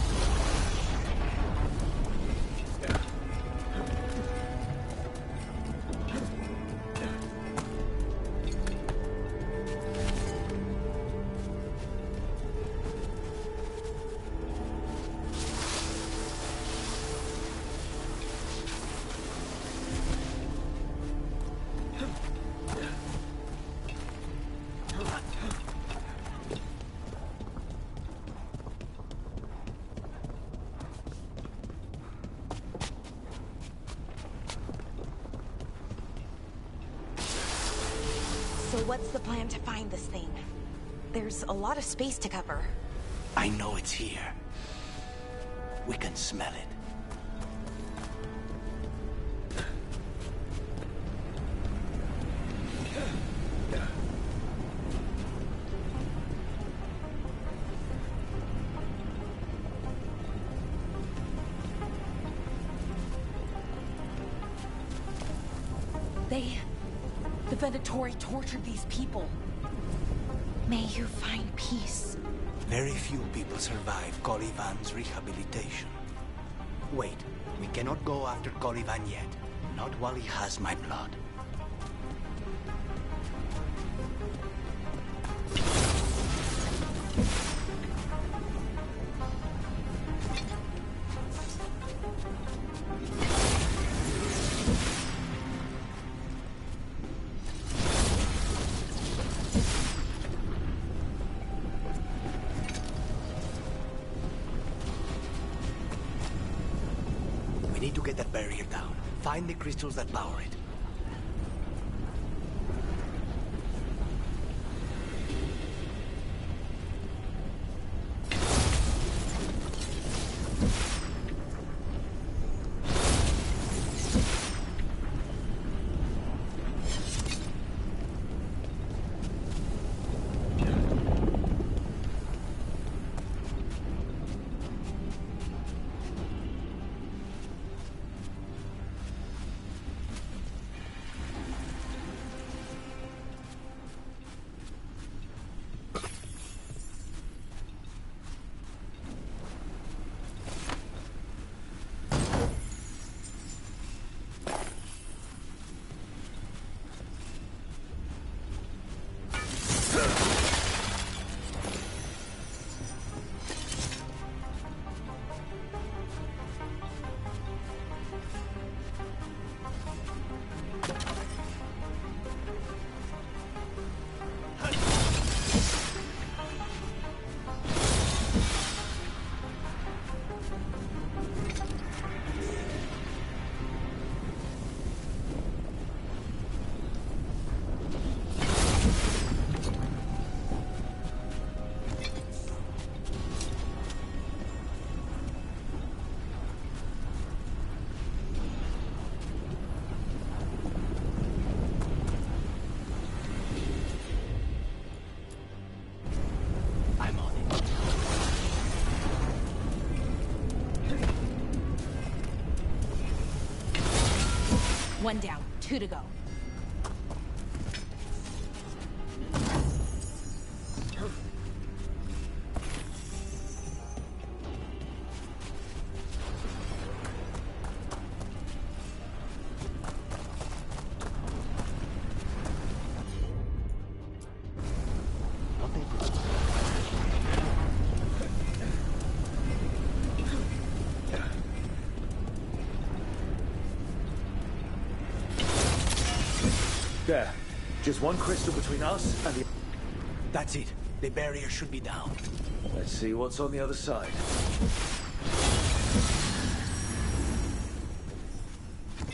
So what's the plan to find this thing? There's a lot of space to cover. I know it's here. We can smell it. The Venatori tortured these people. May you find peace. Very few people survive Colivan's rehabilitation. Wait, we cannot go after Colivan yet. Not while he has my blood. We need to get that barrier down. Find the crystals that power it. One down, 2 to go. There. Just one crystal between us and the... That's it. The barrier should be down. Let's see what's on the other side.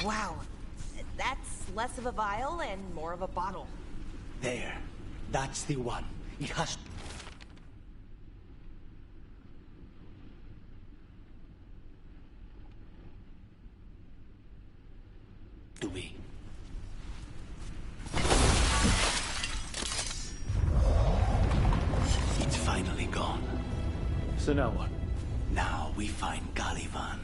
Wow. That's less of a vial and more of a bottle. There. That's the one. It has... to be. It's finally gone. So now what? Now we find Caliban.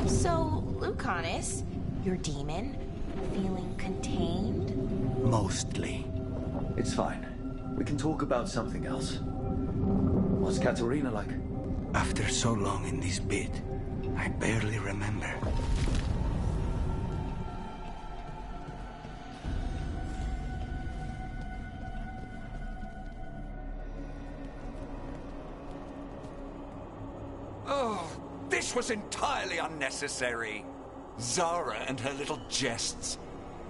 So, Lucanus, your demon, feeling contained? Mostly. It's fine. We can talk about something else. What's Katerina like? After so long in this pit, I barely remember. Oh, this was entirely unnecessary. Zara and her little jests.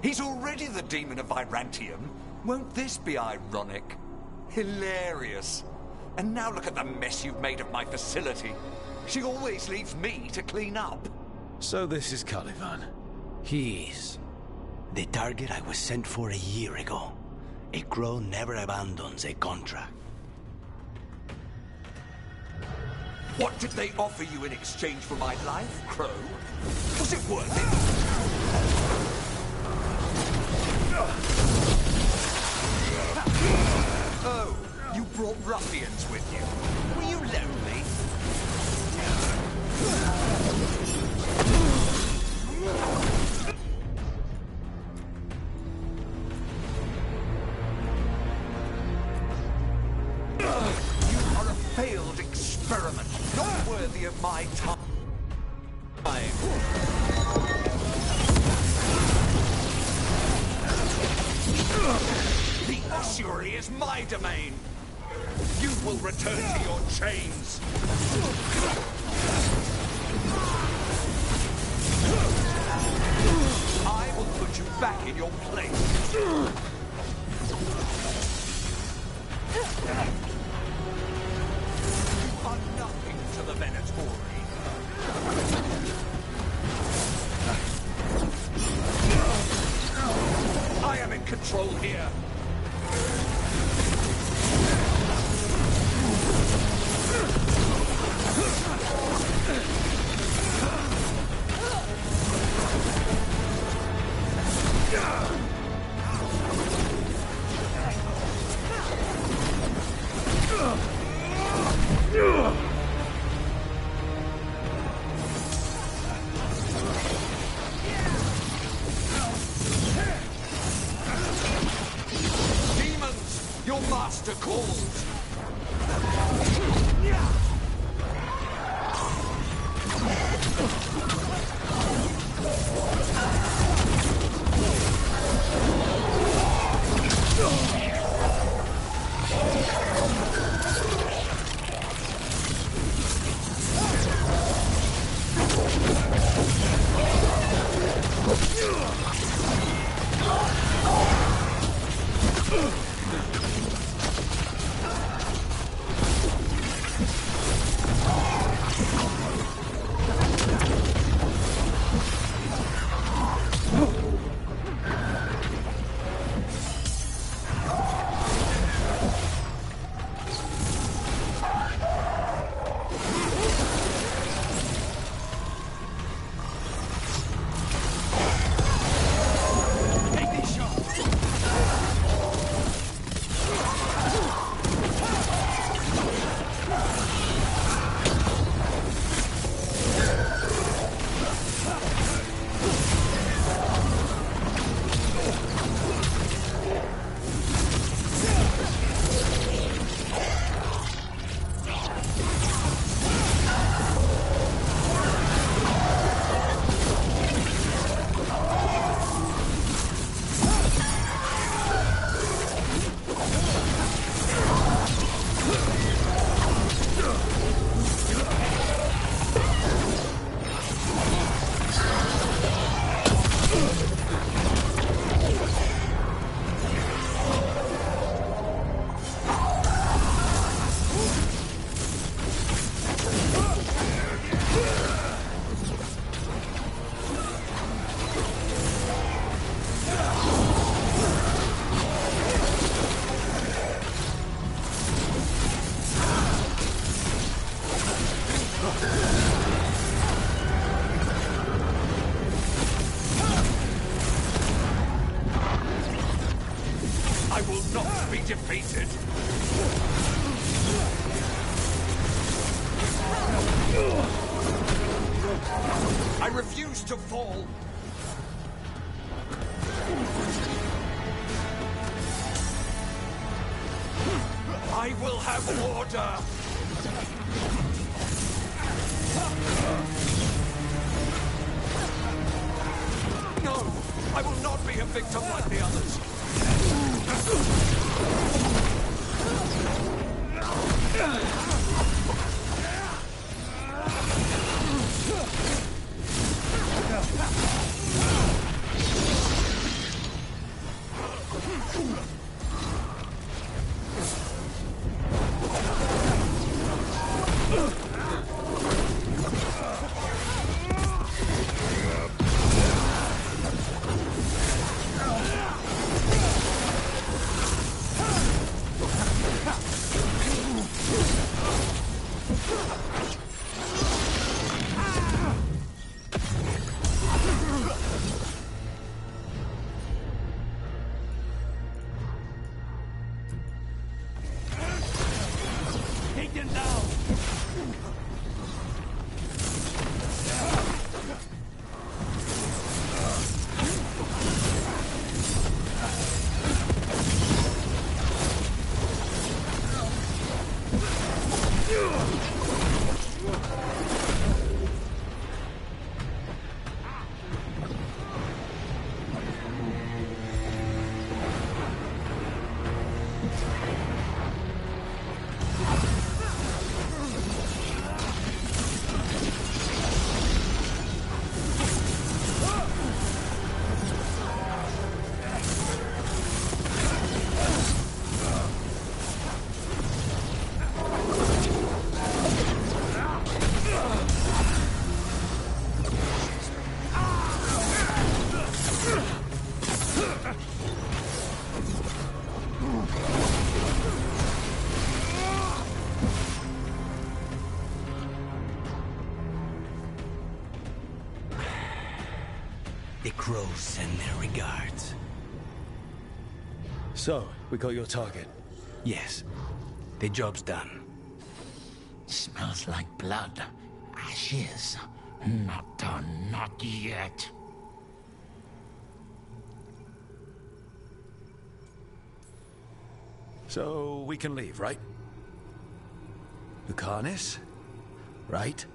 He's already the demon of Virantium. Won't this be ironic? Hilarious. And now look at the mess you've made of my facility. She always leaves me to clean up. So this is Caliban. He is. The target I was sent for a year ago. A crow never abandons a contract. What did they offer you in exchange for my life, Crow? Was it worth it? Oh, you brought ruffians with you. Were you lonely? You are a failed experiment, not worthy of my time. The ossuary is my domain. You will return to your chains. I will put you back in your place. You are nothing to the Venatori. I am in control here. Demons, your master calls. I will not be defeated! I refuse to fall! I will have order! No! I will not be a victim like the others! The crows send their regards. So, we got your target? Yes. The job's done. Smells like blood. Ashes. Not done, not yet. So, we can leave, right? Lucanus? Right?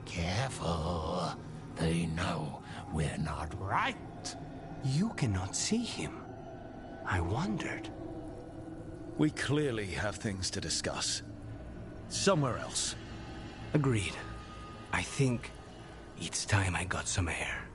Careful. They know we're not right. You cannot see him. I wondered. We clearly have things to discuss. Somewhere else. Agreed. I think it's time I got some air.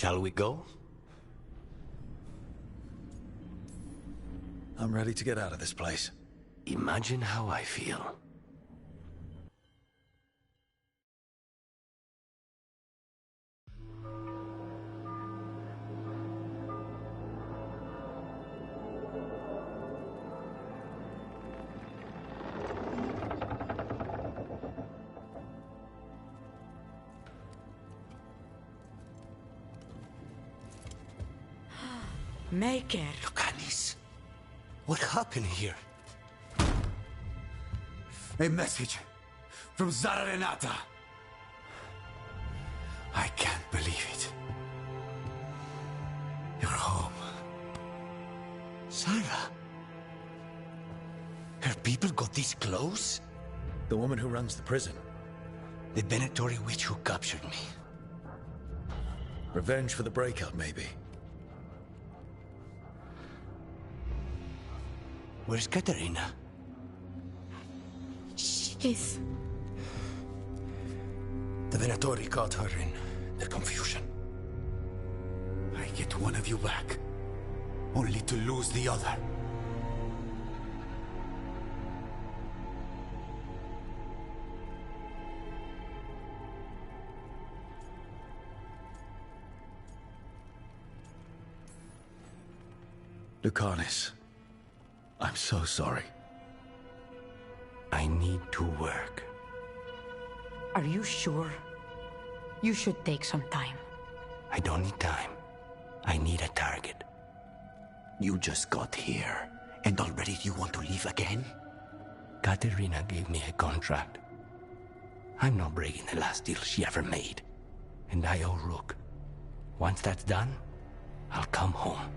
Shall we go? I'm ready to get out of this place. Imagine how I feel. Maker. Lucanis, what happened here? A message from Zara Renata. I can't believe it. You're home. Sarah? Her people got this close? The woman who runs the prison. The Venatori witch who captured me. Revenge for the breakout, maybe. Where's Katerina? She's... The Venatori caught her in the confusion. I get one of you back, only to lose the other. Lucanis, I'm so sorry. I need to work. Are you sure? You should take some time. I don't need time. I need a target. You just got here, and already you want to leave again? Katerina gave me a contract. I'm not breaking the last deal she ever made. And I owe Rook. Once that's done, I'll come home.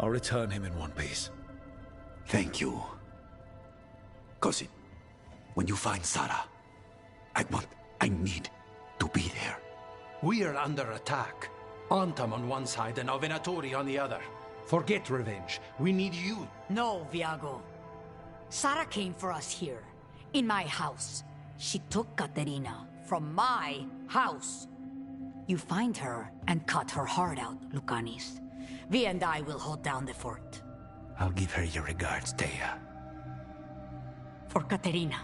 I'll return him in one piece. Thank you. Cousin, when you find Sarah, I need to be there. We are under attack. Antam on one side and Venatori on the other. Forget revenge. We need you. No, Viago. Sarah came for us here, in my house. She took Katerina from my house. You find her and cut her heart out, Lucanis. Vi and I will hold down the fort. I'll give her your regards, Thea. For Katerina.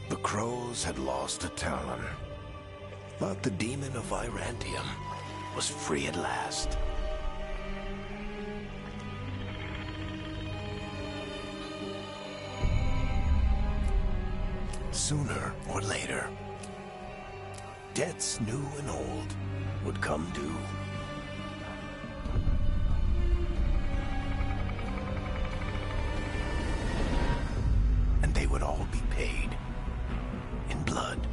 The crows had lost a Talon, but the demon of Irantium was free at last. Sooner or later, debts new and old would come due. And they would all be paid in blood.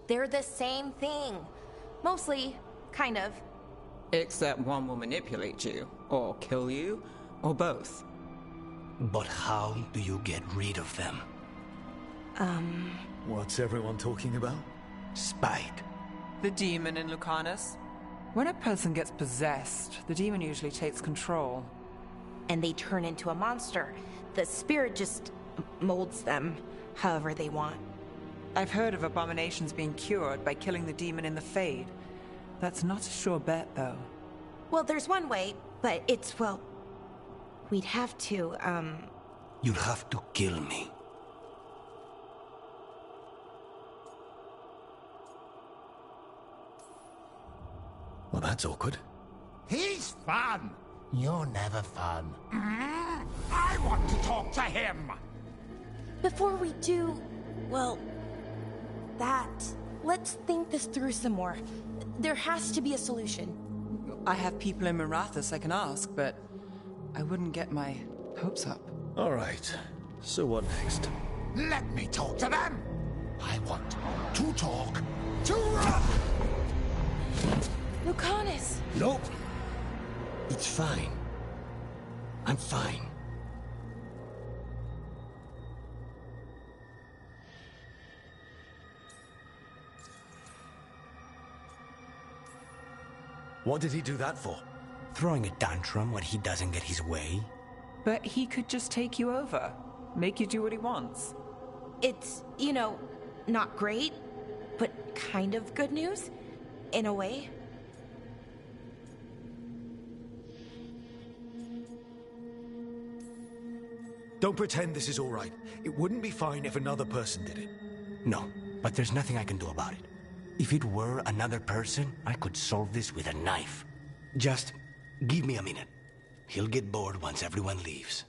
They're the same thing. Mostly, kind of. Except one will manipulate you, or kill you, or both. But how do you get rid of them? What's everyone talking about? Spite. The demon in Lucanus. When a person gets possessed, the demon usually takes control. And they turn into a monster. The spirit just molds them however they want. I've heard of abominations being cured by killing the demon in the Fade. That's not a sure bet, though. Well, there's one way, but it's, well... We'd have to, You'll have to kill me. Well, that's awkward. He's fun. You're never fun. I want to talk to him. Before we do, well, that, let's think this through some more. There has to be a solution. I have people in Marathas I can ask, but I wouldn't get my hopes up. All right. So what next? Let me talk to them. I want to talk to Lucanus! Nope. It's fine. I'm fine. What did he do that for? Throwing a tantrum when he doesn't get his way? But he could just take you over. Make you do what he wants. It's, not great, but kind of good news, in a way. Don't pretend this is all right. It wouldn't be fine if another person did it. No, but there's nothing I can do about it. If it were another person, I could solve this with a knife. Just give me a minute. He'll get bored once everyone leaves.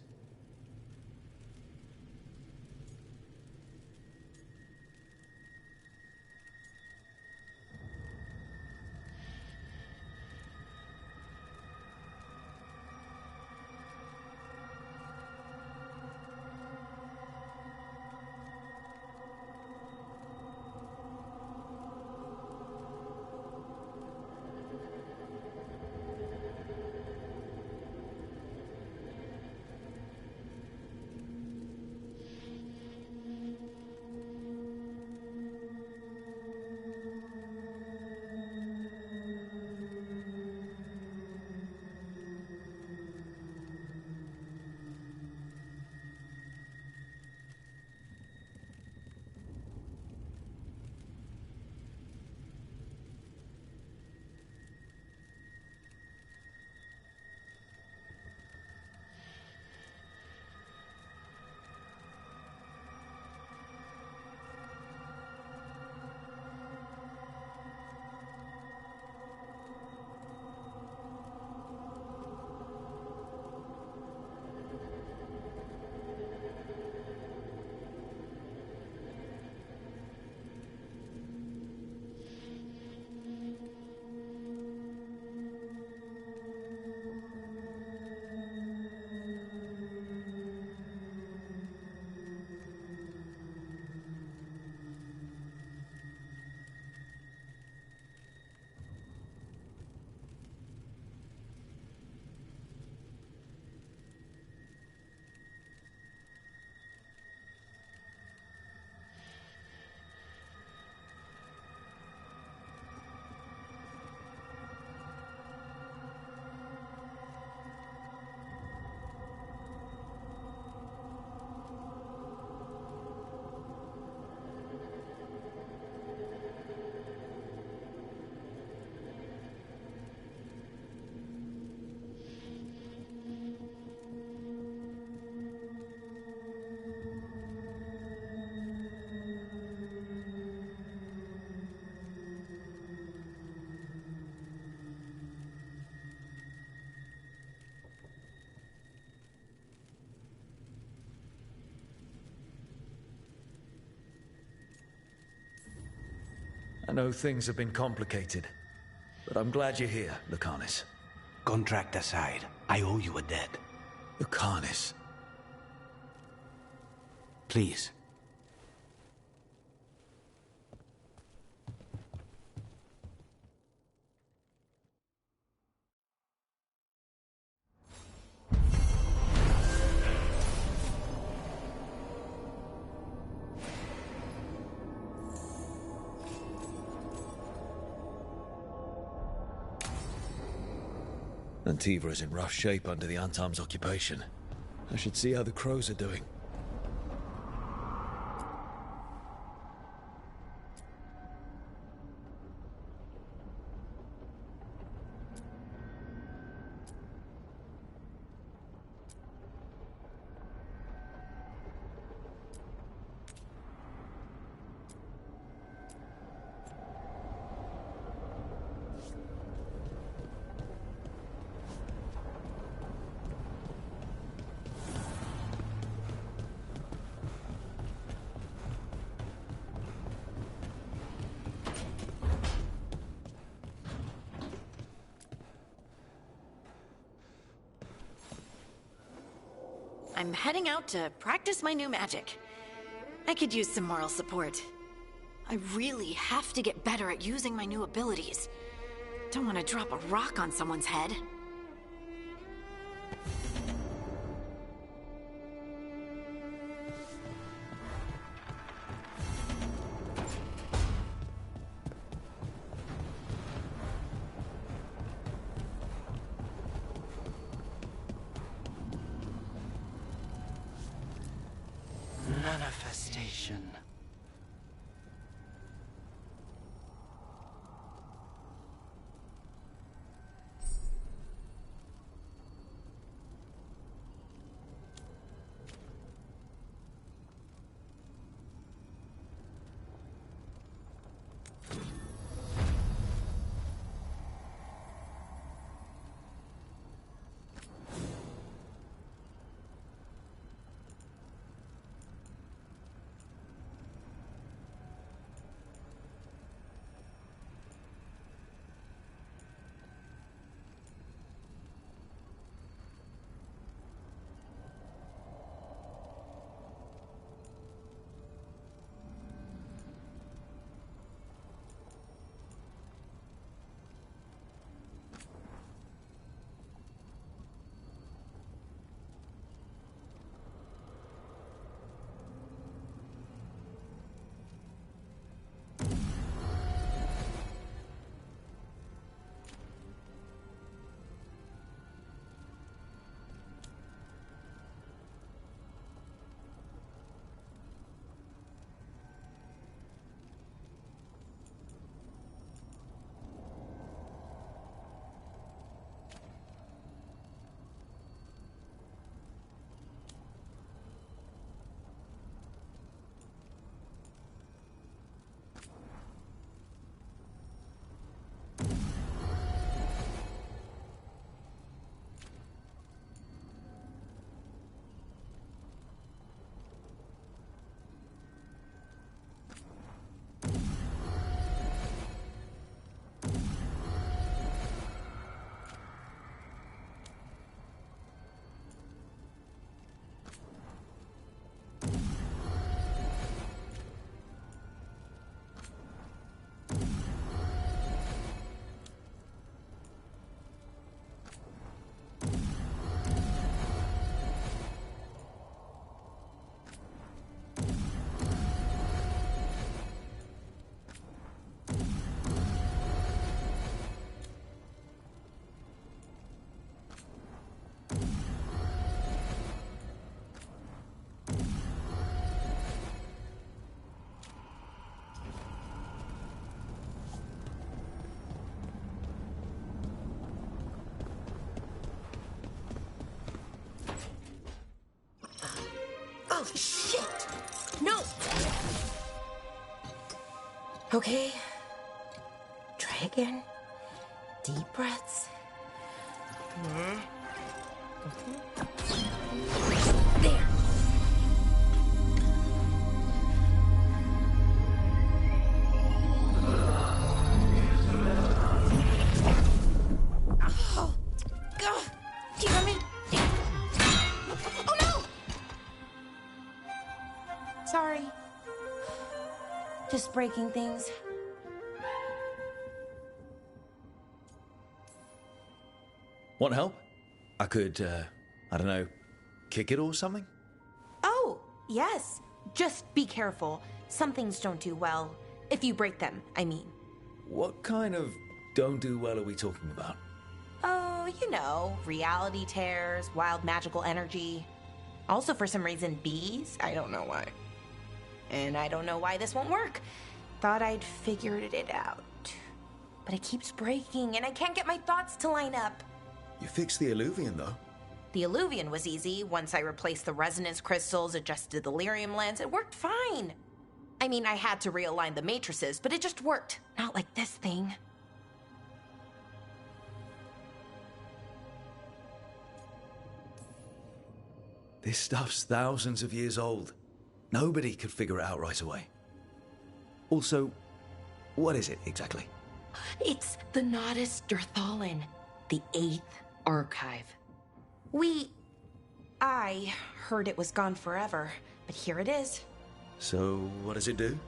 I know things have been complicated, but I'm glad you're here, Lucanus. Contract aside, I owe you a debt. Lucanus. Please. Antiva is in rough shape under the Antam's occupation. I should see how the crows are doing. I'm heading out to practice my new magic. I could use some moral support. I really have to get better at using my new abilities. Don't want to drop a rock on someone's head. Manifestation. Oh, shit! No! Okay. Try again. Deep breaths. There. Oh, God. Do you hear me? Oh, no! Sorry. Just breaking things. Want help? I could, I don't know, kick it or something? Oh, yes. Just be careful. Some things don't do well. If you break them, I mean. What kind of don't do well are we talking about? Oh, you know, reality tears, wild magical energy. Also, for some reason, bees. I don't know why. And I don't know why this won't work. Thought I'd figured it out. But it keeps breaking, and I can't get my thoughts to line up. You fixed the Illuvian, though. The Illuvian was easy. Once I replaced the resonance crystals, adjusted the lyrium lens, it worked fine. I mean, I had to realign the matrices, but it just worked. Not like this thing. This stuff's thousands of years old. Nobody could figure it out right away. Also, what is it exactly? It's the Nodus Dirthalin, the 8th archive. I heard it was gone forever, but here it is. So, what does it do?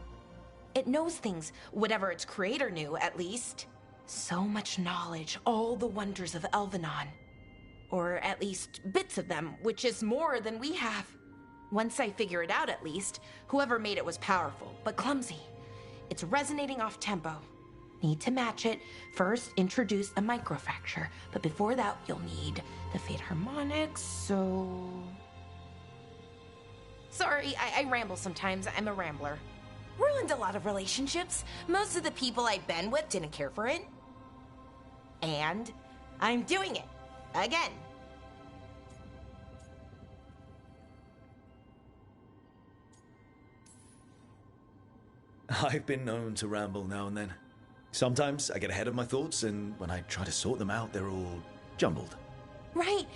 It knows things, whatever its creator knew, at least. So much knowledge, all the wonders of Elvenon. Or at least bits of them, which is more than we have. Once I figure it out, at least, whoever made it was powerful, but clumsy. It's resonating off tempo. Need to match it. First, introduce a microfracture, but before that, you'll need the Fate harmonics, so... Sorry, I ramble sometimes. I'm a rambler. Ruined a lot of relationships. Most of the people I've been with didn't care for it. And I'm doing it. Again. I've been known to ramble now and then. Sometimes I get ahead of my thoughts, and when I try to sort them out, they're all jumbled. Right.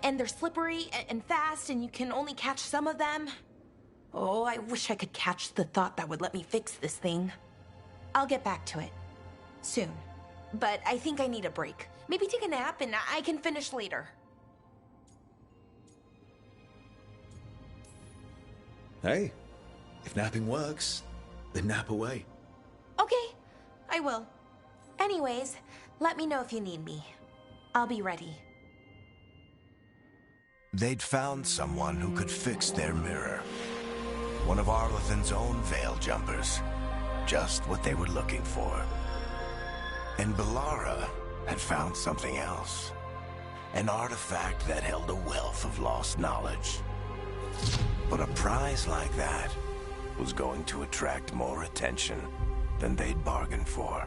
And they're slippery and fast, and you can only catch some of them. Oh, I wish I could catch the thought that would let me fix this thing. I'll get back to it. Soon. But I think I need a break. Maybe take a nap, and I can finish later. Hey, if napping works, then nap away. Okay, I will. Anyways, let me know if you need me. I'll be ready. They'd found someone who could fix their mirror. One of Arlathan's own Veil Jumpers. Just what they were looking for. And Bellara had found something else. An artifact that held a wealth of lost knowledge. But a prize like that was going to attract more attention than they'd bargained for.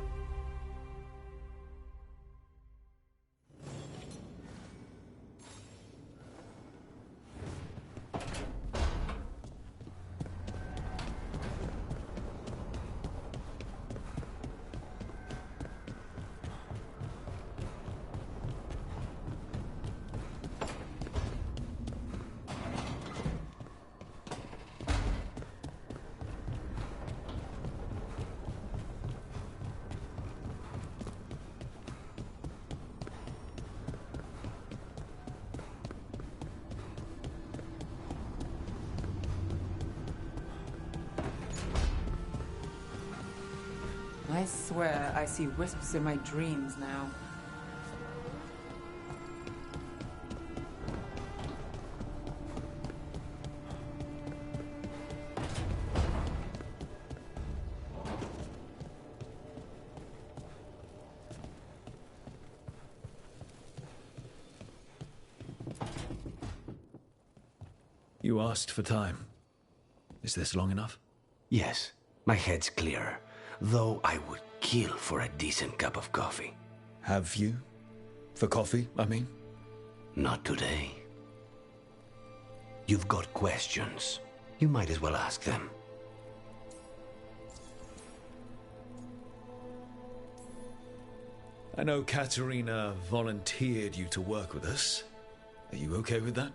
I swear I see wisps in my dreams now. You asked for time. Is this long enough? Yes, my head's clearer. Though I would kill for a decent cup of coffee. Have you? For coffee, I mean? Not today. You've got questions. You might as well ask them. I know Katerina volunteered you to work with us. Are you okay with that?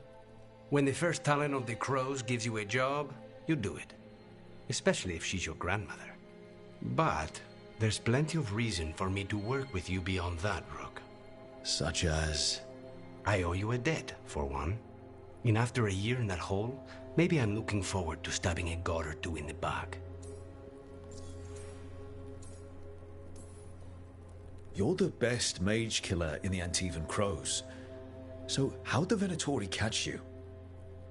When the first talent of the Crows gives you a job, you do it. Especially if she's your grandmother. But there's plenty of reason for me to work with you beyond that, Rook. Such as? I owe you a debt, for one. And after a year in that hole, maybe I'm looking forward to stabbing a god or two in the back. You're the best mage killer in the Antivan Crows. So how'd the Venatori catch you?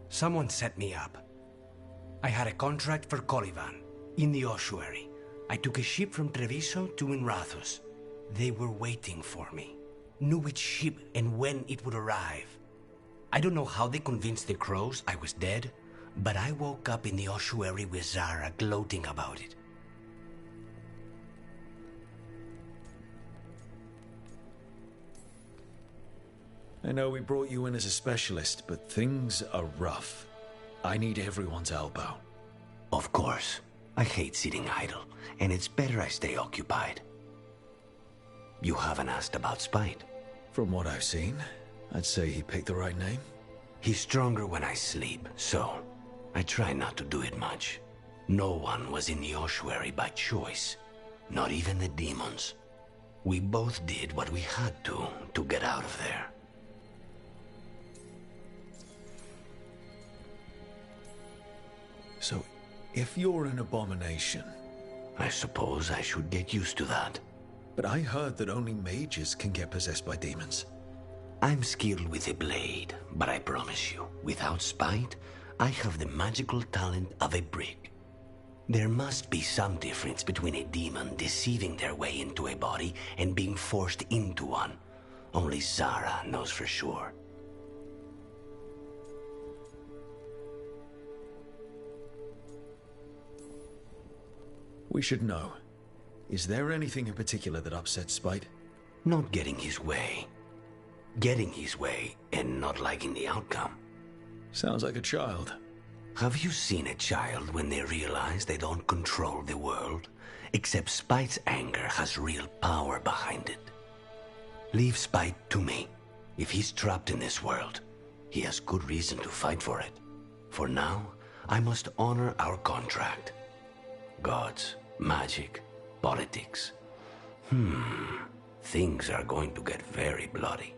Someone set me up. I had a contract for Colivan, in the ossuary. I took a ship from Treviso to Inrathus. They were waiting for me. Knew which ship and when it would arrive. I don't know how they convinced the Crows I was dead, but I woke up in the ossuary with Zara gloating about it. I know we brought you in as a specialist, but things are rough. I need everyone's help out. Of course. I hate sitting idle, and it's better I stay occupied. You haven't asked about Spite. From what I've seen, I'd say he picked the right name. He's stronger when I sleep, so I try not to do it much. No one was in the ossuary by choice, not even the demons. We both did what we had to get out of there. So, if you're an abomination... I suppose I should get used to that. But I heard that only mages can get possessed by demons. I'm skilled with a blade, but I promise you, without spite, I have the magical talent of a brick. There must be some difference between a demon deceiving their way into a body and being forced into one. Only Zara knows for sure. We should know. Is there anything in particular that upsets Spite? Not getting his way. Getting his way and not liking the outcome. Sounds like a child. Have you seen a child when they realize they don't control the world? Except Spite's anger has real power behind it. Leave Spite to me. If he's trapped in this world, he has good reason to fight for it. For now, I must honor our contract. Gods, magic, politics. Things are going to get very bloody.